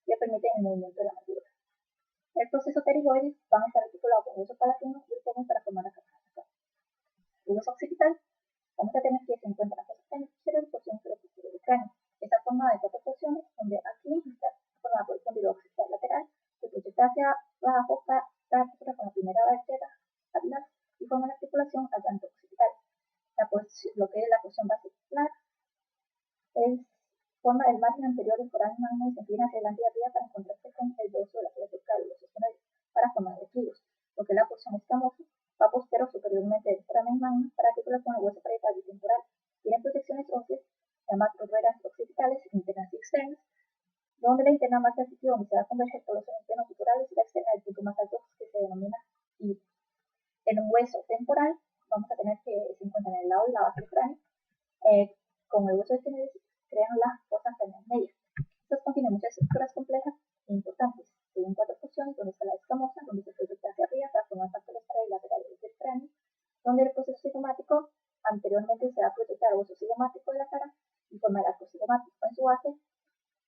que permiten el movimiento de la mandíbula. El proceso pterigoides van a estar articulados con el hueso palatino y el pomen para formar la caja nasal. El hueso occipital, vamos a tener que se encuentra la fosa posterior y porción posterior del cráneo. Está formada de cuatro porciones, donde aquí está formada por el cóndilo occipital lateral, que proyecta hacia abajo la articula con la primera vértebra atlas y forma la articulación al ganglio occipital. Lo que es la porción basilar forma el margen anterior del foramen magno y se inclina hacia adelante y arriba para encontrarse con el dorso de la fila cervical y los esfenoides para formar el clivus. Lo que es la porción escamosa va posterior superiormente del foramen magno para articular con el hueso parietal y temporal. Tiene proyecciones óseas llamadas ruedas occipitales internas y externas, donde la interna marca el sitio donde se va a converger todos los senos culturales y la externa el punto más alto, que se denomina I. En un hueso temporal vamos a tener que se encuentra en el lado y la base del cráneo, con el hueso de crean las fosas craneales medias. Estas contienen muchas estructuras complejas e importantes. Tienen cuatro porciones, donde está la escamosa, donde se proyecta hacia arriba para formar parte de las paredes laterales del cráneo, donde el proceso cigomático anteriormente se va a proyectar al hueso cigomático de la cara y formar el arco cigomático. En su base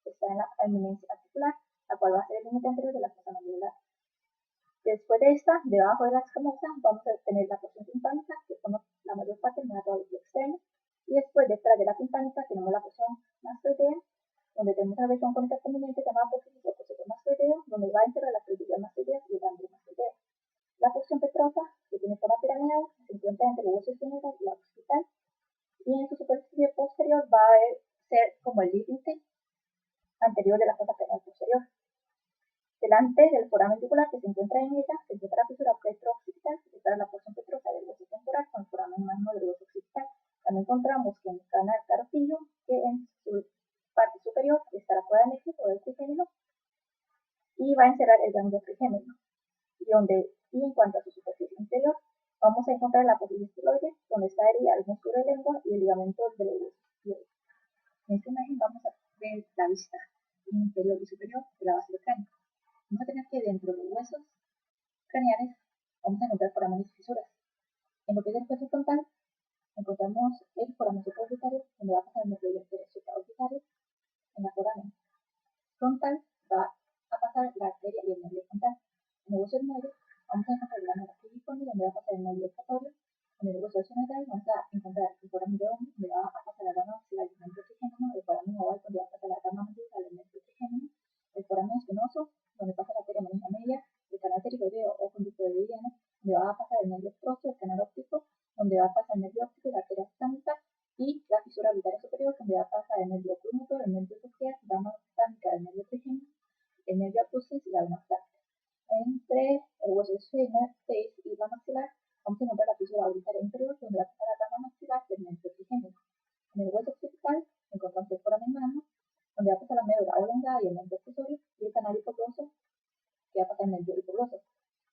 está en la eminencia articular, la cual va a ser el límite anterior de la fosa mandibular. Después de esta, debajo de la escamosa, vamos a tener la porción timpánica, que forma la mayor parte del meato externo. Y después, detrás de la timpánica, tenemos la porción mastoidea, donde tenemos una región cónica conveniente llamada apófisis o proceso mastoideo, donde va a integrar las células mastoideas y el ganglio mastoideo. La porción petrosa, que tiene forma piramidal, se encuentra entre el hueso espinoidal y la occipital, y en su superficie posterior va a ser como el límite anterior de la fosa craneal posterior. Delante del foramen mandibular que se encuentra en ella, se encuentra la fisura petrooccipital, que separa la porción petrosa del hueso temporal con el foramen magno del hueso occipital. También encontramos que en el canal carotillo, que en su parte superior está la cuerda néctica o el trigémino, y va a encerrar el ganglio trigémino. Y en cuanto a su superficie inferior, vamos a encontrar la apófisis estiloide, donde está herida el músculo de lengua y el ligamento del hueso. En esta imagen vamos a ver la vista inferior y superior de la base del cráneo. Vamos a tener que dentro de los huesos craneales vamos a encontrar forámenes y fisuras. En lo que es el hueso frontal, encontramos el foramen supraorbitario, donde va a pasar el nervio supraorbitario. En la foramen frontal va a pasar la arteria y el nervio frontal. En el hueso del medio vamos a encontrar la médula craniforme, donde va a pasar el nervio olfatorio, En el hueso occipital vamos a encontrar el foramen redondo, donde va a pasar la rama maxilar del nervio trigémino, el foramen oval, donde va a pasar la rama mandibular del nervio trigémino, el foramen espinoso, donde pasa la arteria manica media, el canal pterigoideo o conducto de Viviano, donde va a pasar el nervio ostroso, el canal óptico, donde va a pasar el nervio óptico y la arteria stánica, y la fisura orbitaria superior, donde va a pasar el nervio oculto, el nervio coclear, rama stánica del nervio trigémino, el nervio acusis y la vena stánica. Entre el hueso esfenoide y la maxilar, vamos a encontrar la fisura orbitaria inferior, donde va a pasar la rama maxilar del nervio trigémino. En el hueso occipital encontramos el foramen magno, donde va a pasar la médula oblongada y el nervio accesorio, y el canal hipogloso, que va a pasar el nervio hipogloso.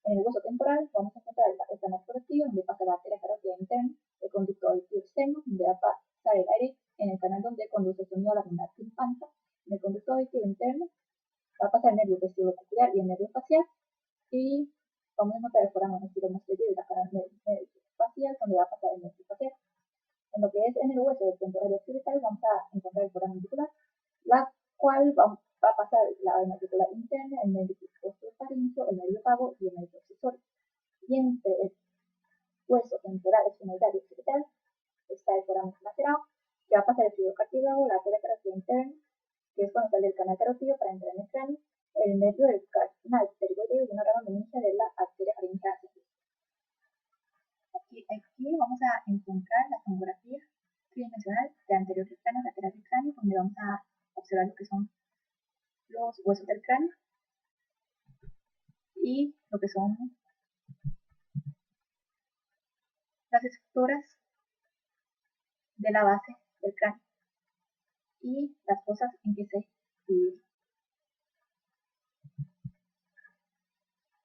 En el hueso temporal vamos a encontrar el canal conectivo, donde pasa la arteria carótida interna, el conducto auditivo externo, donde va a pasar el aire en el canal donde conduce el sonido a la membrana timpánica. En el conducto auditivo interno va a pasar el nervio vestibulocochlear y el nervio facial, y vamos a encontrar el foramen estilomastoideo y la canal nervio facial, donde va a pasar el nervio facial. En lo que es en el hueso del temporal occipital vamos a encontrar el foramen articular, la cual va a pasar la vena articular interna, el nervio faríngeo, el nervio vago y el nervio accesorio. Y entre el hueso temporal esfenoidal y occipital está el foramen lateral, que va a pasar el fibrocartílago, la arteria carótida interna, que es cuando sale el canal carótido para entrar en el cráneo, el nervio del canal pterigoideo y una rama meningia de la arteria faríngea. Aquí vamos a encontrar la tomografía tridimensional de anterior del cráneo, lateral del cráneo, donde vamos a observar lo que son los huesos del cráneo y lo que son las estructuras de la base del cráneo y las fosas en que se divide.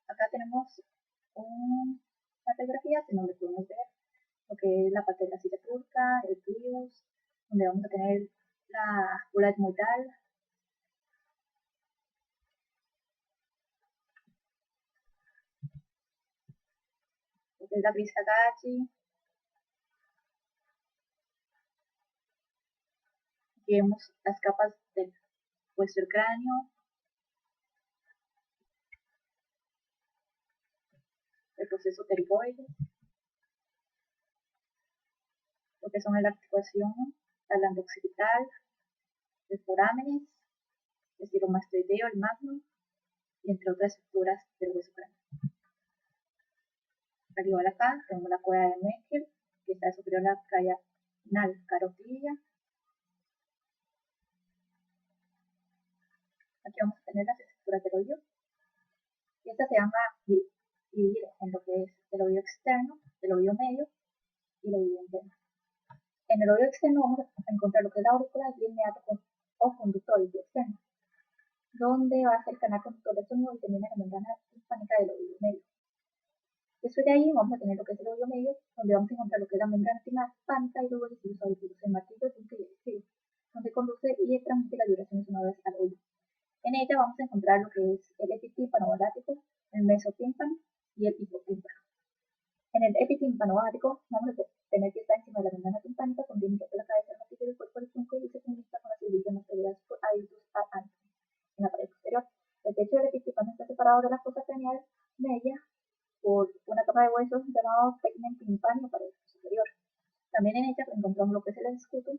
Acá tenemos una radiografía donde podemos ver lo que es la parte de la silla turca, el pubis, donde vamos a tener la bula etmoidal, lo que es la crista Gacci. Aquí vemos las capas del hueso del cráneo, el proceso pterigoide, lo que son la articulación, la glanda occipital, el forámenes, el estilomastoideo, el magno, y entre otras estructuras del hueso craneal. Al igual acá tenemos la cueva de Meckel, que está superior a la canal carotidia. Aquí vamos a tener las estructuras del oído. Y estas se van a dividir en lo que es el oído externo, el oído medio y el oído interno. En el oído externo vamos a encontrar lo que es la aurícula y el meato o conducto auditivo externo, donde va a ser el canal conductor del sonido y termina la membrana timpánica del oído medio. Después de ahí vamos a tener lo que es el oído medio, donde vamos a encontrar lo que es la membrana timpánica y luego los auditivos, el martillo, el yunque y el estribo, donde conduce y transmite las vibraciones sonoras al oído. En ella vamos a encontrar lo que es el epitímpano ovático, el mesotímpano y el hipotímpano. En el epitímpano ovático vamos a tener que estar encima de la membrana timpánica, contiene la cabeza, el martillo del cuerpo del tronco y se comunica con las circunstancias materiales adultos antes, en la pared posterior. El techo del epitímpano está separado de la fosa craneal media por una capa de huesos llamado tegmen timpánico pared superior. También en ella encontramos lo que es el escutum,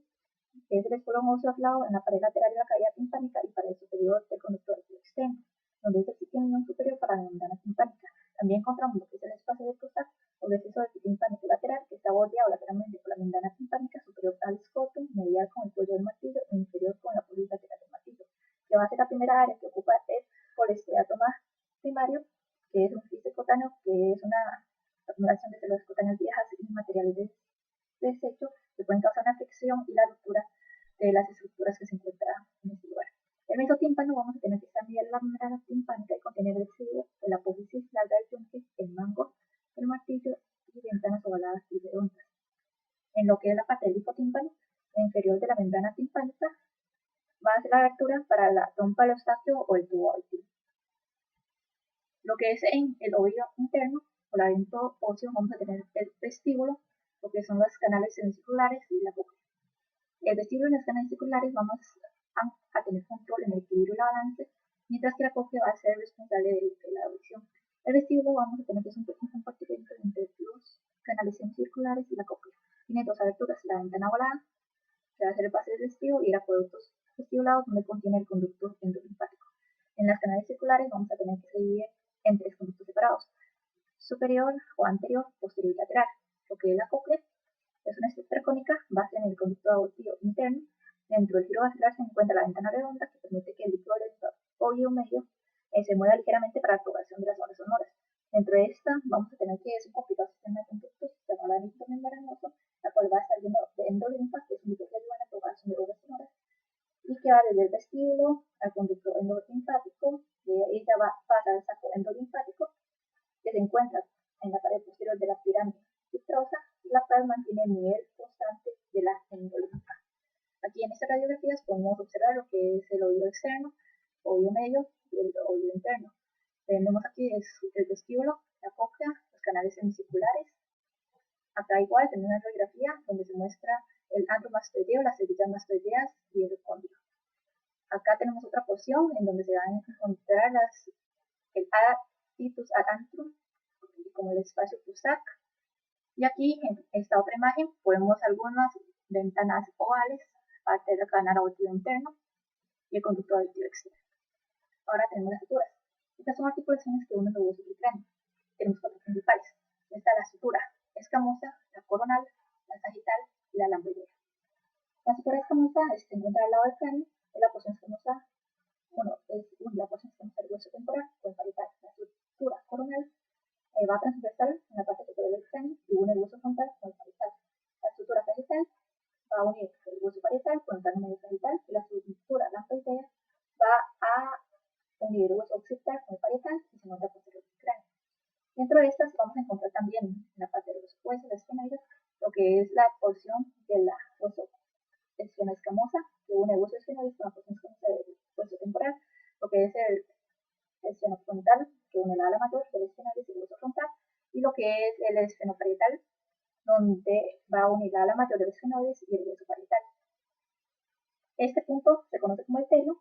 que es el espolón óseo aislado en la pared lateral de la cavidad timpánica y pared superior del conducto auditivo externo, donde es el sitio de unión superior para la membrana timpánica. También encontramos lo que es el espacio del costal o el exceso del timpánico lateral, que está bordeado lateralmente por la membrana timpánica superior al scrotum, medial con el cuello del martillo e inferior con la polis lateral del martillo, que va a ser la primera área que ocupa el polesteatoma primario, que es un quiste cutáneo, que es una acumulación de células cutáneas viejas y materiales de desecho que pueden causar una afección y la ruptura de las estructuras que se encuentran en este lugar. El mesotímpano vamos a tener que examinar la membrana timpánica y contener el residuo de la apófisis larga del yunque, el mango, el martillo y ventanas ovaladas y redondas. En lo que es la parte del hipotímpano, la inferior de la membrana timpánica va a ser la abertura para la trompa del Eustaquio o el tubo auditivo. Lo que es en el oído interno o laberinto óseo vamos a tener el vestíbulo, lo que son los canales semicirculares y la cóclea. El vestíbulo y las canales circulares vamos a tener control en el equilibrio y la balance, mientras que la cóclea va a ser responsable de la audición. El vestíbulo vamos a tener que es un compartimento entre los canales semicirculares y la cóclea. Tiene dos aberturas, la ventana ovalada, que va a ser el pase digestivo, y el acueductos vestibulados, donde contiene el conducto endolinfático. En las canales circulares vamos a tener que dividir en tres conductos separados: superior o anterior, posterior y lateral. Lo que es la cóclea es una estructura cónica base en el conducto abortivo interno. Dentro del giro vascular se encuentra la ventana redonda, que permite que el líquido del oído medio se mueva ligeramente para la propagación de las ondas sonoras. Dentro de esta vamos a tener que es un complicado sistema de conductos llamado anillo membranoso, la cual va a estar lleno de endolinfa, que es un líquido que ayuda en la propagación de ondas sonoras, y que va desde el vestíbulo al conducto endolinfático. De ella va a pasar al saco endolinfático, que se encuentra en la pared posterior de la pirámide citrosa, la cual mantiene el nivel constante de la endolinfa. Aquí en estas radiografías podemos observar lo que es el oído externo, oído medio y el oído interno. Tenemos aquí el vestíbulo, la cóclea, los canales semicirculares. Acá igual tenemos una radiografía donde se muestra el antro mastoideo, las cerillas mastoideas y el cóndilo. Acá tenemos otra porción en donde se van a encontrar el adtitus ad antrum, como el espacio Prusak. Y aquí en esta otra imagen podemos algunas ventanas ovales, parte del canal auditivo interno y el conducto auditivo externo. Ahora tenemos las suturas. Estas son articulaciones que unen los huesos del cráneo. Tenemos cuatro principales. Está la sutura escamosa, la coronal, la sagital y la lamboidea. La sutura escamosa se encuentra al lado del cráneo. Es la porción escamosa, es la porción escamosa del hueso temporal o el parietal. La sutura coronal va transversal en la parte superior del cráneo y une el hueso frontal con el parietal. La sutura sagital va a unir el hueso parietal con el plano medio sagital, y la sutura lamboidea va a unir el hueso occipital con el parietal y se encuentra posterior del cráneo. Dentro de estas vamos a encontrar también en la parte de los huesos esfenoides lo que es la porción de la hueso esfenoescamosa, que une el hueso esfenoide con la porción escamosa del hueso temporal, lo que es el esfenofrontal, que une la ala mayor del esfenoide y el hueso frontal, y lo que es el esfenoparietal, donde va a unir la ala mayor del esfenoide y el hueso parietal. Este punto se conoce como el telo,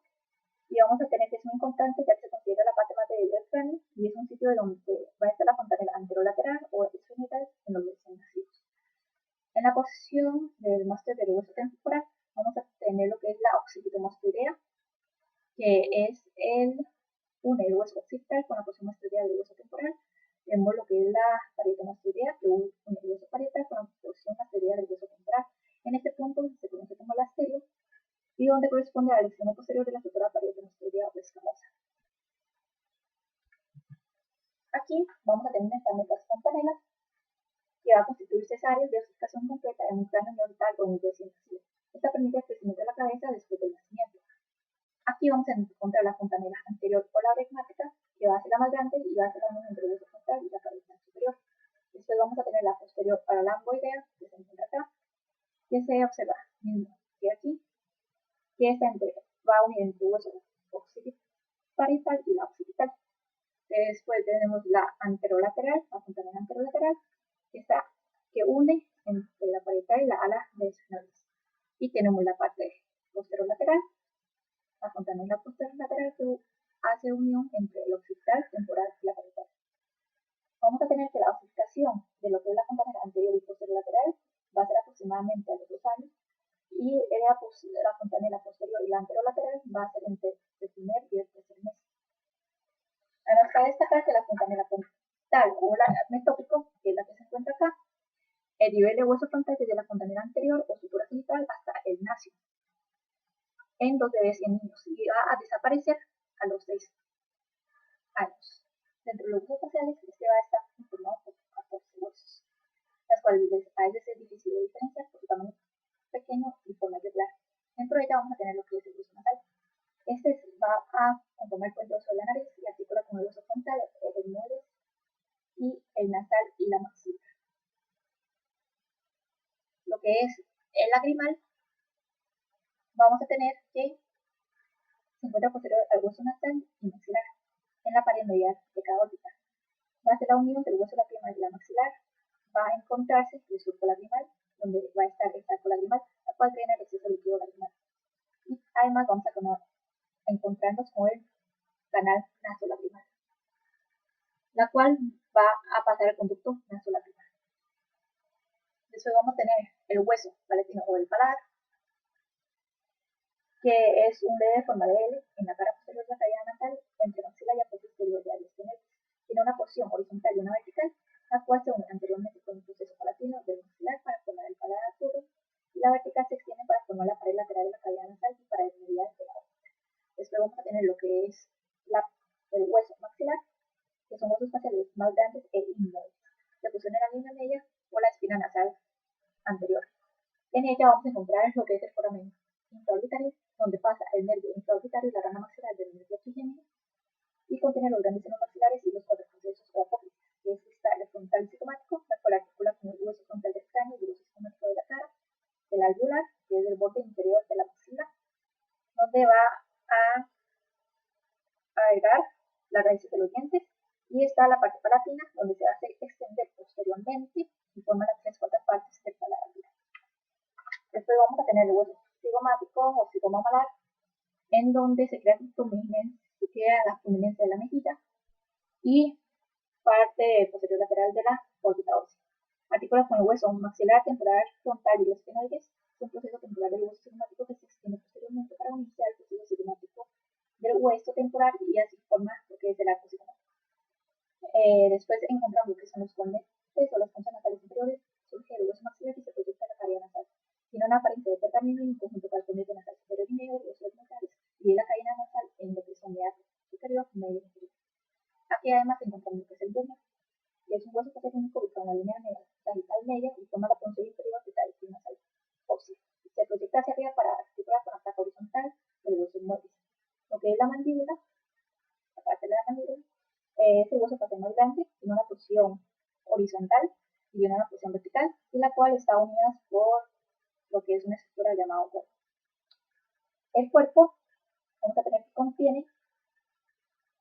y vamos a tener que es muy importante, ya que se considera la parte más débil del cráneo, y es un sitio donde va a estar la fontanela anterolateral o esfenoidal en los recién nacidos. En la posición del máster del hueso temporal vamos a tener lo que es la occipitomastoidea, que es une el hueso occipital con la porción mastoidea del hueso temporal. Tenemos lo que es la parietomastoidea, que une el hueso parietal con la porción mastoidea del hueso temporal. En este punto se conoce como el asterio, y donde corresponde al extremo posterior de la sutura parietomastoidea o escamosa. Aquí vamos a tener las fontanelas, que va a constituir cesáreas de ossificación completa en un plano neonatal o en un recién nacido. Esta permite el crecimiento de la cabeza después del nacimiento. Aquí vamos a encontrar la fontanela anterior o la pragmática, que va a ser la más grande y va a ser la unión entre el hueso frontal y la cabeza superior. Después vamos a tener la posterior o la lamboidea, que se encuentra acá, que se observa mismo que aquí, que va a unir entre el hueso occipital y la occipital. Después tenemos la anterolateral, la fontanela anterolateral, que une entre la parietal y la ala de esfenoides. Y tenemos la parte posterolateral, la fontanela posterolateral, que hace unión entre el occipital, temporal y la parietal. Vamos a tener que la ossificación de lo que es la fontanela anterior y posterolateral va a ser aproximadamente a los 2 años, y la fontanela posterior y la anterolateral va a ser entre el primer y el tercer mes. Además, cabe destacar que la fontanela frontal o la metópico, que es la que se encuentra acá, el nivel de hueso frontal desde la fontanela anterior o sutura sagital hasta el nacio en 2 bebés y en niños, y va a desaparecer a los 6 años. Dentro de los huesos faciales, va a estar conformado por 14 huesos, las cuales a veces es difícil de diferenciar por su tamaño pequeño y forma irregular. Dentro de ella vamos a tener lo que es el hueso nasal. Va a conformar el puente óseo de la nariz y articula con el hueso frontal, el mueles y el nasal y la maxila. Lo que es el lagrimal, vamos a tener que se encuentra posterior al hueso nasal y maxilar, en la pared medial de cada órbita. Va a ser la unión del hueso lacrimal y la maxilar. Va a encontrarse el surco lagrimal, donde va a estar el saco lagrimal, la cual drena el exceso líquido lagrimal. Y además vamos a encontrarnos con el canal nasolagrimal, la cual va a pasar el conducto nasolagrimal. Después vamos a tener el hueso palatino o el paladar, que es un leve de forma de L en la cara posterior de la cavidad nasal entre maxila y apoyo exterior de áreas tenerias. Tiene una porción horizontal y una vertical, la cual se une anteriormente con el proceso palatino del maxilar para formar el paladar puro, y la vertical se extiende para formar la pared lateral de la cavidad nasal y para desmediar de la órbita. Después vamos a tener lo que es el hueso maxilar, que son huesos faciales más grandes e inmóviles. Se fusiona en la línea media o la espina nasal anterior. En ella vamos a encontrar lo que es el foramen intraorbitario, donde pasa el nervio intraorbitario y la rama maxilar del nervio oxigéneo, y contiene los grandes senos maxilares y los cuatro procesos o apófisis, que es el frontal cigomático, la cual articula con el hueso frontal del cráneo y el hueso cigomático de la cara, el alveolar, que es el borde inferior de la maxila, donde va a agregar las raíces de los dientes, y está la parte palatina, donde se hace extender posteriormente y forma las tres cuartas partes del paladar. Después vamos a tener el hueso cigomático o cigomamalar, en donde se crea la prominencia de la mejilla y parte posterior lateral de la órbita ósea. Articula con el hueso maxilar temporal frontal y los esfenoides. Es un proceso temporal del hueso cigomático que se extiende posteriormente para unirse al proceso cigomático del hueso temporal y así forma lo que es el arco cigomático. Después encontramos lo que son los cornetes o las fosas nasales inferiores. Surge el hueso maxilar y se proyecta en la cavidad nasal. Tiene una apariencia de pergamino en conjunto con el cornete nasal superior y medio de los nasales y la cavidad nasal en lo que son meato superior y medio inferior. Aquí además encontramos lo que es el búmer, que es un hueso facial único ubicado en la línea sagital media y forma la porción inferior de la espina nasal ósea. Se proyecta hacia arriba para articular con la placa horizontal del hueso inmóvil. Lo que es la mandíbula, la parte de la mandíbula, es el hueso facial más grande, tiene una porción horizontal y tiene una porción vertical, y la cual está unida por lo que es una estructura llamada cuerpo. El cuerpo, vamos a tener que contiene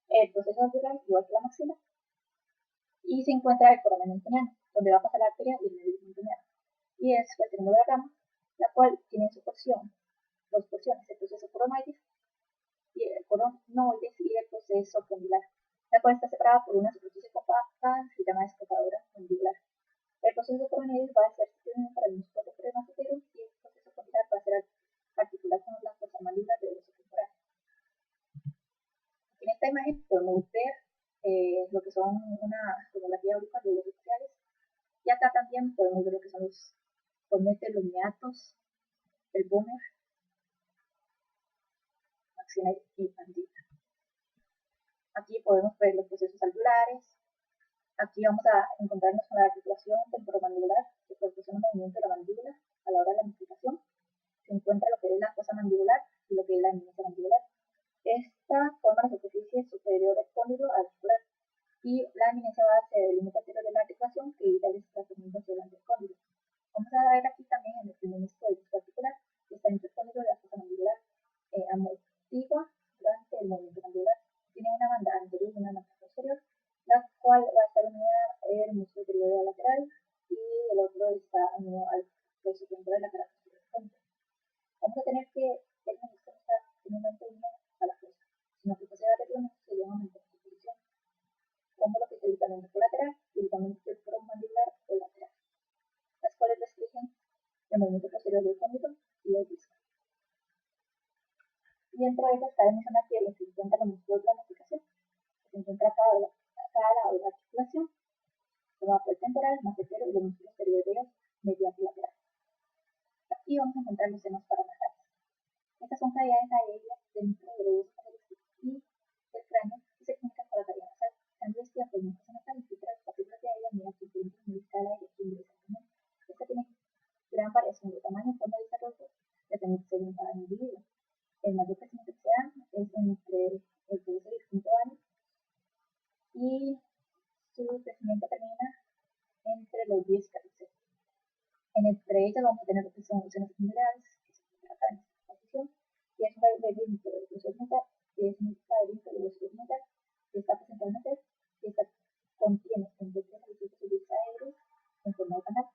el proceso alveolar igual que la maxila, y se encuentra el foramen mentoniano, donde va a pasar la arteria y el nervio mentoniano. Y después tenemos la rama, la cual tiene en su porción, dos porciones, el proceso coronoides y el proceso condylar, la cual está separada por una superficie compacta que se llama escotadora condylar. El proceso coronoides va a ser para el músculo premasitero y el proceso condylar va a ser articular con la fosa mandibular del hueso temporal. En esta imagen podemos ver lo que son una tomografía auricular de los faciales, y acá también podemos ver lo que son los cornetes, los meatos, el búmer, maxila y mandíbula. Aquí podemos ver los procesos alveolares. Aquí vamos a encontrarnos con la articulación temporomandibular que proporciona el movimiento de la mandíbula a la hora de la masticación. Se encuentra lo que es la fosa mandibular y lo que es la eminencia mandibular. Esta forma la superficie superior del cóndilo articular, y la eminencia va a ser el límite anterior de la articulación que evita el desplazamiento hacia delante del cóndilo. Vamos a ver aquí también en el primer disco del disco articular que está entre el cóndilo y la fosa mandibular, amortigua durante el movimiento mandibular. Tiene una banda anterior y una banda posterior, la cual va a estar unida al músculo superior lateral, y el otro está unido al hueso temporal de la cara posterior del cóndilo. Vamos a tener que el menisco no está finalmente unido a la fosa, sino que posee varios elementos que llevan a aumentar su posición, como lo que es el ligamento colateral y el ligamento temporomandibular o lateral, las cuales restringen el movimiento posterior del cóndilo y el disco. Y dentro de ellas cabe mencionar que se encuentra los músculos de la masticación, que se encuentra a cada lado de la articulación, formado por el temporal, macetero y los músculos exteriores medial y lateral. Aquí vamos a encontrar los senos paranasales. Estas son cavidades aéreas dentro de los huesos y del cráneo que se comunican con la cavidad nasal. Están revestidas por mucosas nasales y filtran las partículas de aire mediante diferentes niveles de aire y ingresos. Esta tiene gran variación de tamaño, forma de desarrollo, dependiendo según cada individuo. El mayor crecimiento que se da es entre el tercer y el quinto año, y su crecimiento termina entre los 10 y 14. Entre ellas vamos a tener lo que son los senos epidurales, que se encuentran acá en esta posición, y es un laberinto de hueso metal, que es un laberinto de hueso metal, que está presente al nacer, que contiene entre 3 a 18 subis aéreos en forma de canal.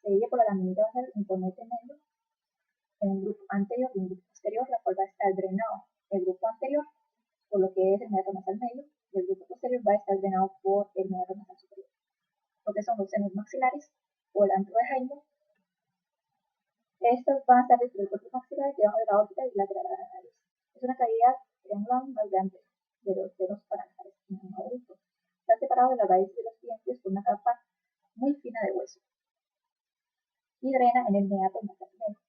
Se divide por la laminita basal en cornete medio, en un grupo anterior y un grupo posterior, la cual va a estar drenado el grupo anterior por lo que es el meato nasal medio, y el grupo posterior va a estar drenado por el meato nasal superior. Lo que son los senos maxilares o el antro de Heilmann, Estas van a estar dentro del cuerpo maxilar, debajo de la órbita y lateral a la nariz. Es una cavidad triangular más grande de los dedos paranasales en un adulto. Está separado de la raíz de los dientes por una capa muy fina de hueso y drena en el meato nasal medio.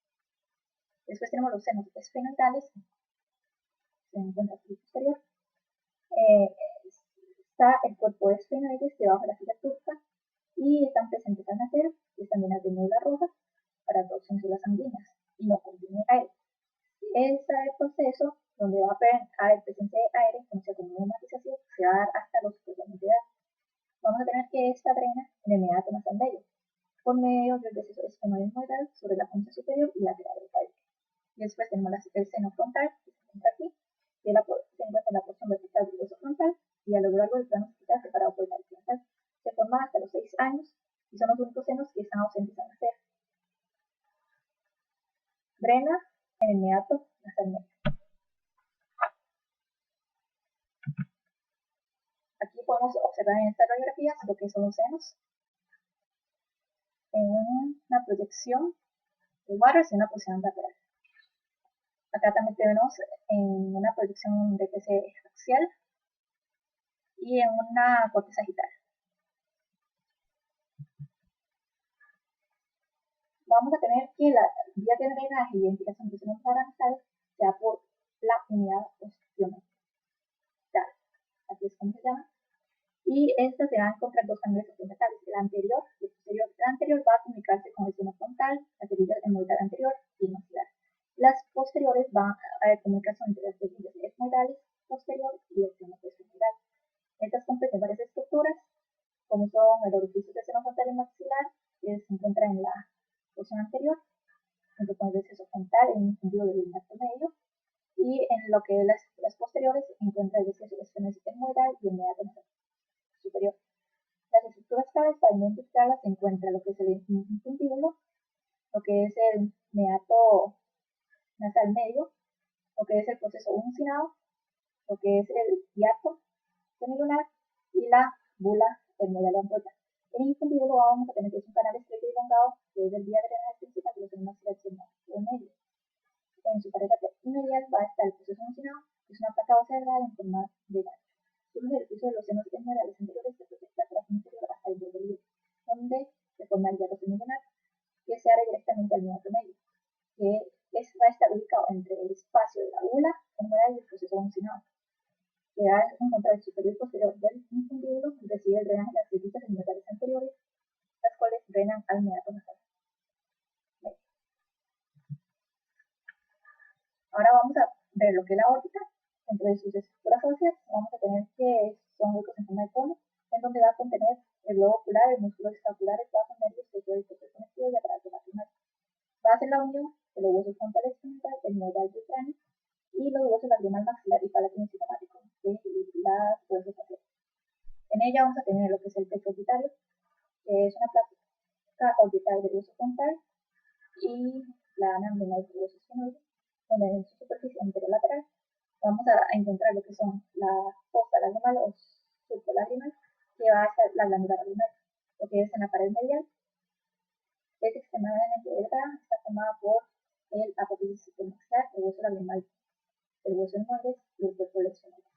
Después tenemos los senos esfenoidales, se encuentra aquí posterior. Está el cuerpo esfenoides debajo de la fila turca y están presentes al nacer y están llenas de médula roja para absorción de las sanguíneas y no contiene aire. Este proceso, donde va a haber presencia de aire, conocido como neumatización, se va a dar hasta los 4 años de edad. Vamos a tener que esta drena en el meato nasal medio, por medio del receso esfenoidal sobre la concha superior y lateral del tabique. Y después tenemos el seno frontal, que se encuentra aquí, que se encuentra en la porción vertical del hueso frontal y a lo largo del plano occipital separado por el tabique nasal. Se forma hasta los 6 años y son los únicos senos que están ausentes al nacer. Drena en el meato nasal medio. Aquí podemos observar en estas radiografías lo que son los senos en una proyección de Waters y una posición lateral. Acá también tenemos en una proyección de PC axial y en una corte sagital. Vamos a tener que la vía de drenaje y identificación de senos paranasales sea por la unidad osteométrica. Así es como se llama. Y estas se van a encontrar dos canales osteometales, el anterior y el posterior. El anterior va a comunicarse con el seno frontal, la cerilla etmoidal anterior y el maxilar. Las posteriores van a haber comunicación entre las cerillas etmoidales posterior y el seno esfenoidal. Estas comprenden varias estructuras, como son el orificio del seno frontal y maxilar, que se encuentra en la porción anterior, junto con el receso frontal en el sentido del impacto medio, y en lo que es las posteriores se encuentra el receso esfenoidal y el meato nasal superior. Las estructuras claves para identificarlas se encuentra lo que es el infundíbulo, lo que es el meato nasal medio, lo que es el proceso uncinado, lo que es el hiato semilunar y la bula etmoidal ampulla. En el infundíbulo vamos a tener que es un canal estrecho y elongado que es el vía drenaje principal de los senos maxilar o medio. En su pared medial va a estar el proceso uncinado, que es una placa ósea delgada en forma de gancho. Surge el piso de los senos etmoidales anteriores se proyecta tras inferior hasta el borde libre, donde se forma el hiato semilunar, que se abre directamente al meato medio, que va a estar ubicado entre el espacio de la bula etmoidal y el proceso uncinado, que va a encontrar el superior y posterior del infundíbulo y recibe el drenaje de las cerillas etmoidales anteriores, las cuales drenan al meato nasal. Ahora vamos a ver lo que es la órbita. Dentro de sus estructuras óseas vamos a tener que son huecos en forma de cono, en donde va a contener el globo ocular, el músculo escapular, el vaso nervio, el tejido conectivo y aparato lacrimal. Va a ser la unión de los huesos frontales frontal, el nodal del cráneo y los huesos lagrimal maxilar y palatino sintomático de las huesos faciales. En ella vamos a tener lo que es el pecho orbitario, que es una placa orbital del hueso frontal y la anamnemal del hueso esfenoide, donde en su superficie anterior lateral vamos a encontrar lo que son la fosa lagrimal o surco lagrimal, que va a ser la glándula lagrimal, lo que es en la pared medial. Es extremadamente delgada, está formada por el apófisis maxilar, el hueso lagrimal, el hueso etmoides y el cuerpo esfenoide.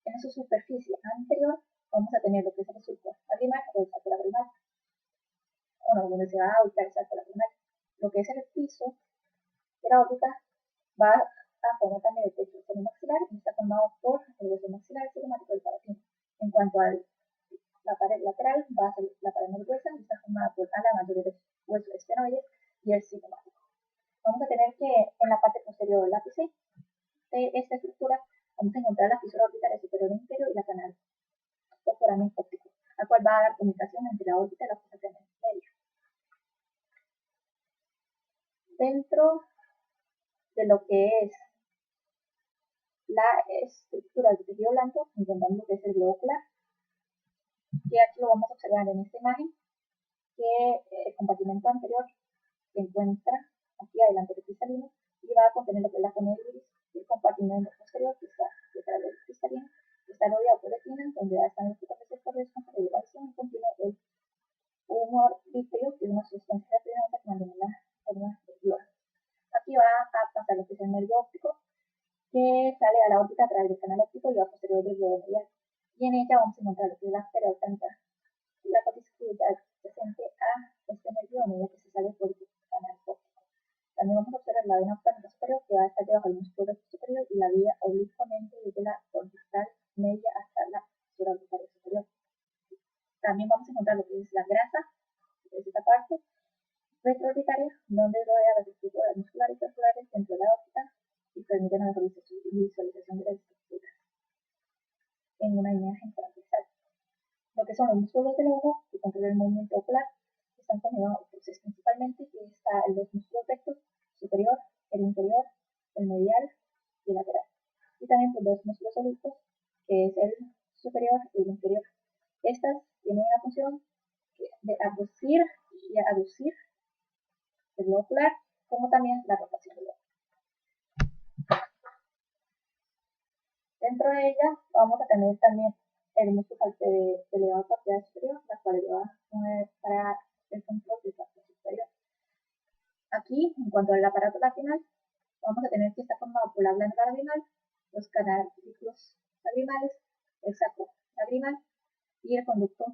En su superficie anterior vamos a tener lo que es el surco lagrimal o el saco lagrimal, donde se va a ubicar el saco lagrimal. Lo que es el piso de la órbita va a formar también el techo del maxilar y está formado por el hueso maxilar cigomático del palatino. En cuanto a la pared lateral, va a ser la pared más gruesa y está formada por ala mayor del hueso esfenoides y el cigomático. Vamos a tener que en la parte posterior del ápice de esta estructura vamos a encontrar la fisura orbitaria superior e inferior y la canal o foramen óptico, la cual va a dar comunicación entre la órbita y la fosa media. Dentro de lo que es la estructura del tejido blanco, encontramos lo que es el globo ocular, que aquí lo vamos a observar en esta imagen, que el compartimento anterior se encuentra aquí adelante del cristalino y va a contener lo que es la cornea del iris, y el compartimento posterior que está detrás del cristalino está rodeado por retina, donde va a estar los receptores con regulación y contiene el humor vítreo, que es una sustancia refrigerante que mantiene la forma del globo. lateral del canal óptico y va posterior del globo medial. Y en ella vamos a encontrar lo que es la arteria aortánea y la corticoidal adyacente a este nervio a medida que se sale por el canal óptico. También vamos a observar la vena aortánica superior que va a estar debajo del músculo recto superior y la vía oblicuamente desde la orbital media hasta la surorbitaria superior. También vamos a encontrar lo que es la grasa, que es esta parte retroorbitaria, donde rodea las estructuras musculares y vasculares dentro de la órbita y permiten la visualización de las estructuras en una imagen transversal. Lo que son los músculos del ojo, que controlan el movimiento ocular, están conjugados principalmente, que están los músculos rectos, superior, el inferior, el medial y el lateral. Y también pues, los músculos oblicuos, que es el superior y el inferior. Estas tienen la función de abducir y aducir el globo ocular, como también la rotación del ojo. Dentro de ella vamos a tener también el músculo elevado parcial superior, la cual va para el control del parcial superior. Aquí, en cuanto al aparato lagrimal, vamos a tener que está formado por la glándula lagrimal, los canales lagrimales, el saco lagrimal y el conducto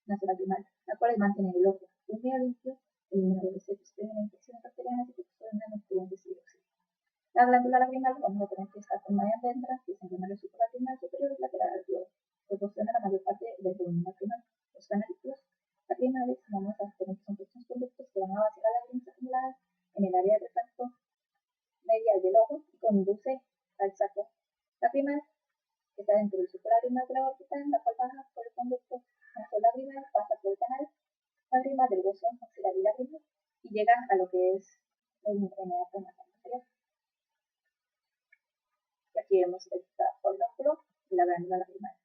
nasolagrimal, la cual mantiene el ojo húmedo limpio, elimina los desechos que vienen infecciones bacterianas y proporciona nutrientes y oxígeno. La glándula lagrimal vamos a tener que estar formada en ventras, que se encuentra en el supralagrimal superior y lateral al globo. Proporciona la mayor parte del volumen lagrimal. Los canales lagrimales vamos a tener que son pequeños conductos que van a vaciar las lágrimas acumuladas en el área del tracto medial del ojo y conduce al saco lagrimal que está dentro del supralagrimal de la órbita, en la cual baja por el conducto nasolagrimal, pasa por el canal lagrimal del hueso maxilar y lagrimal y llega a lo que es el meato nasal inferior. Y aquí vemos el folículo y la glándula lagrimal.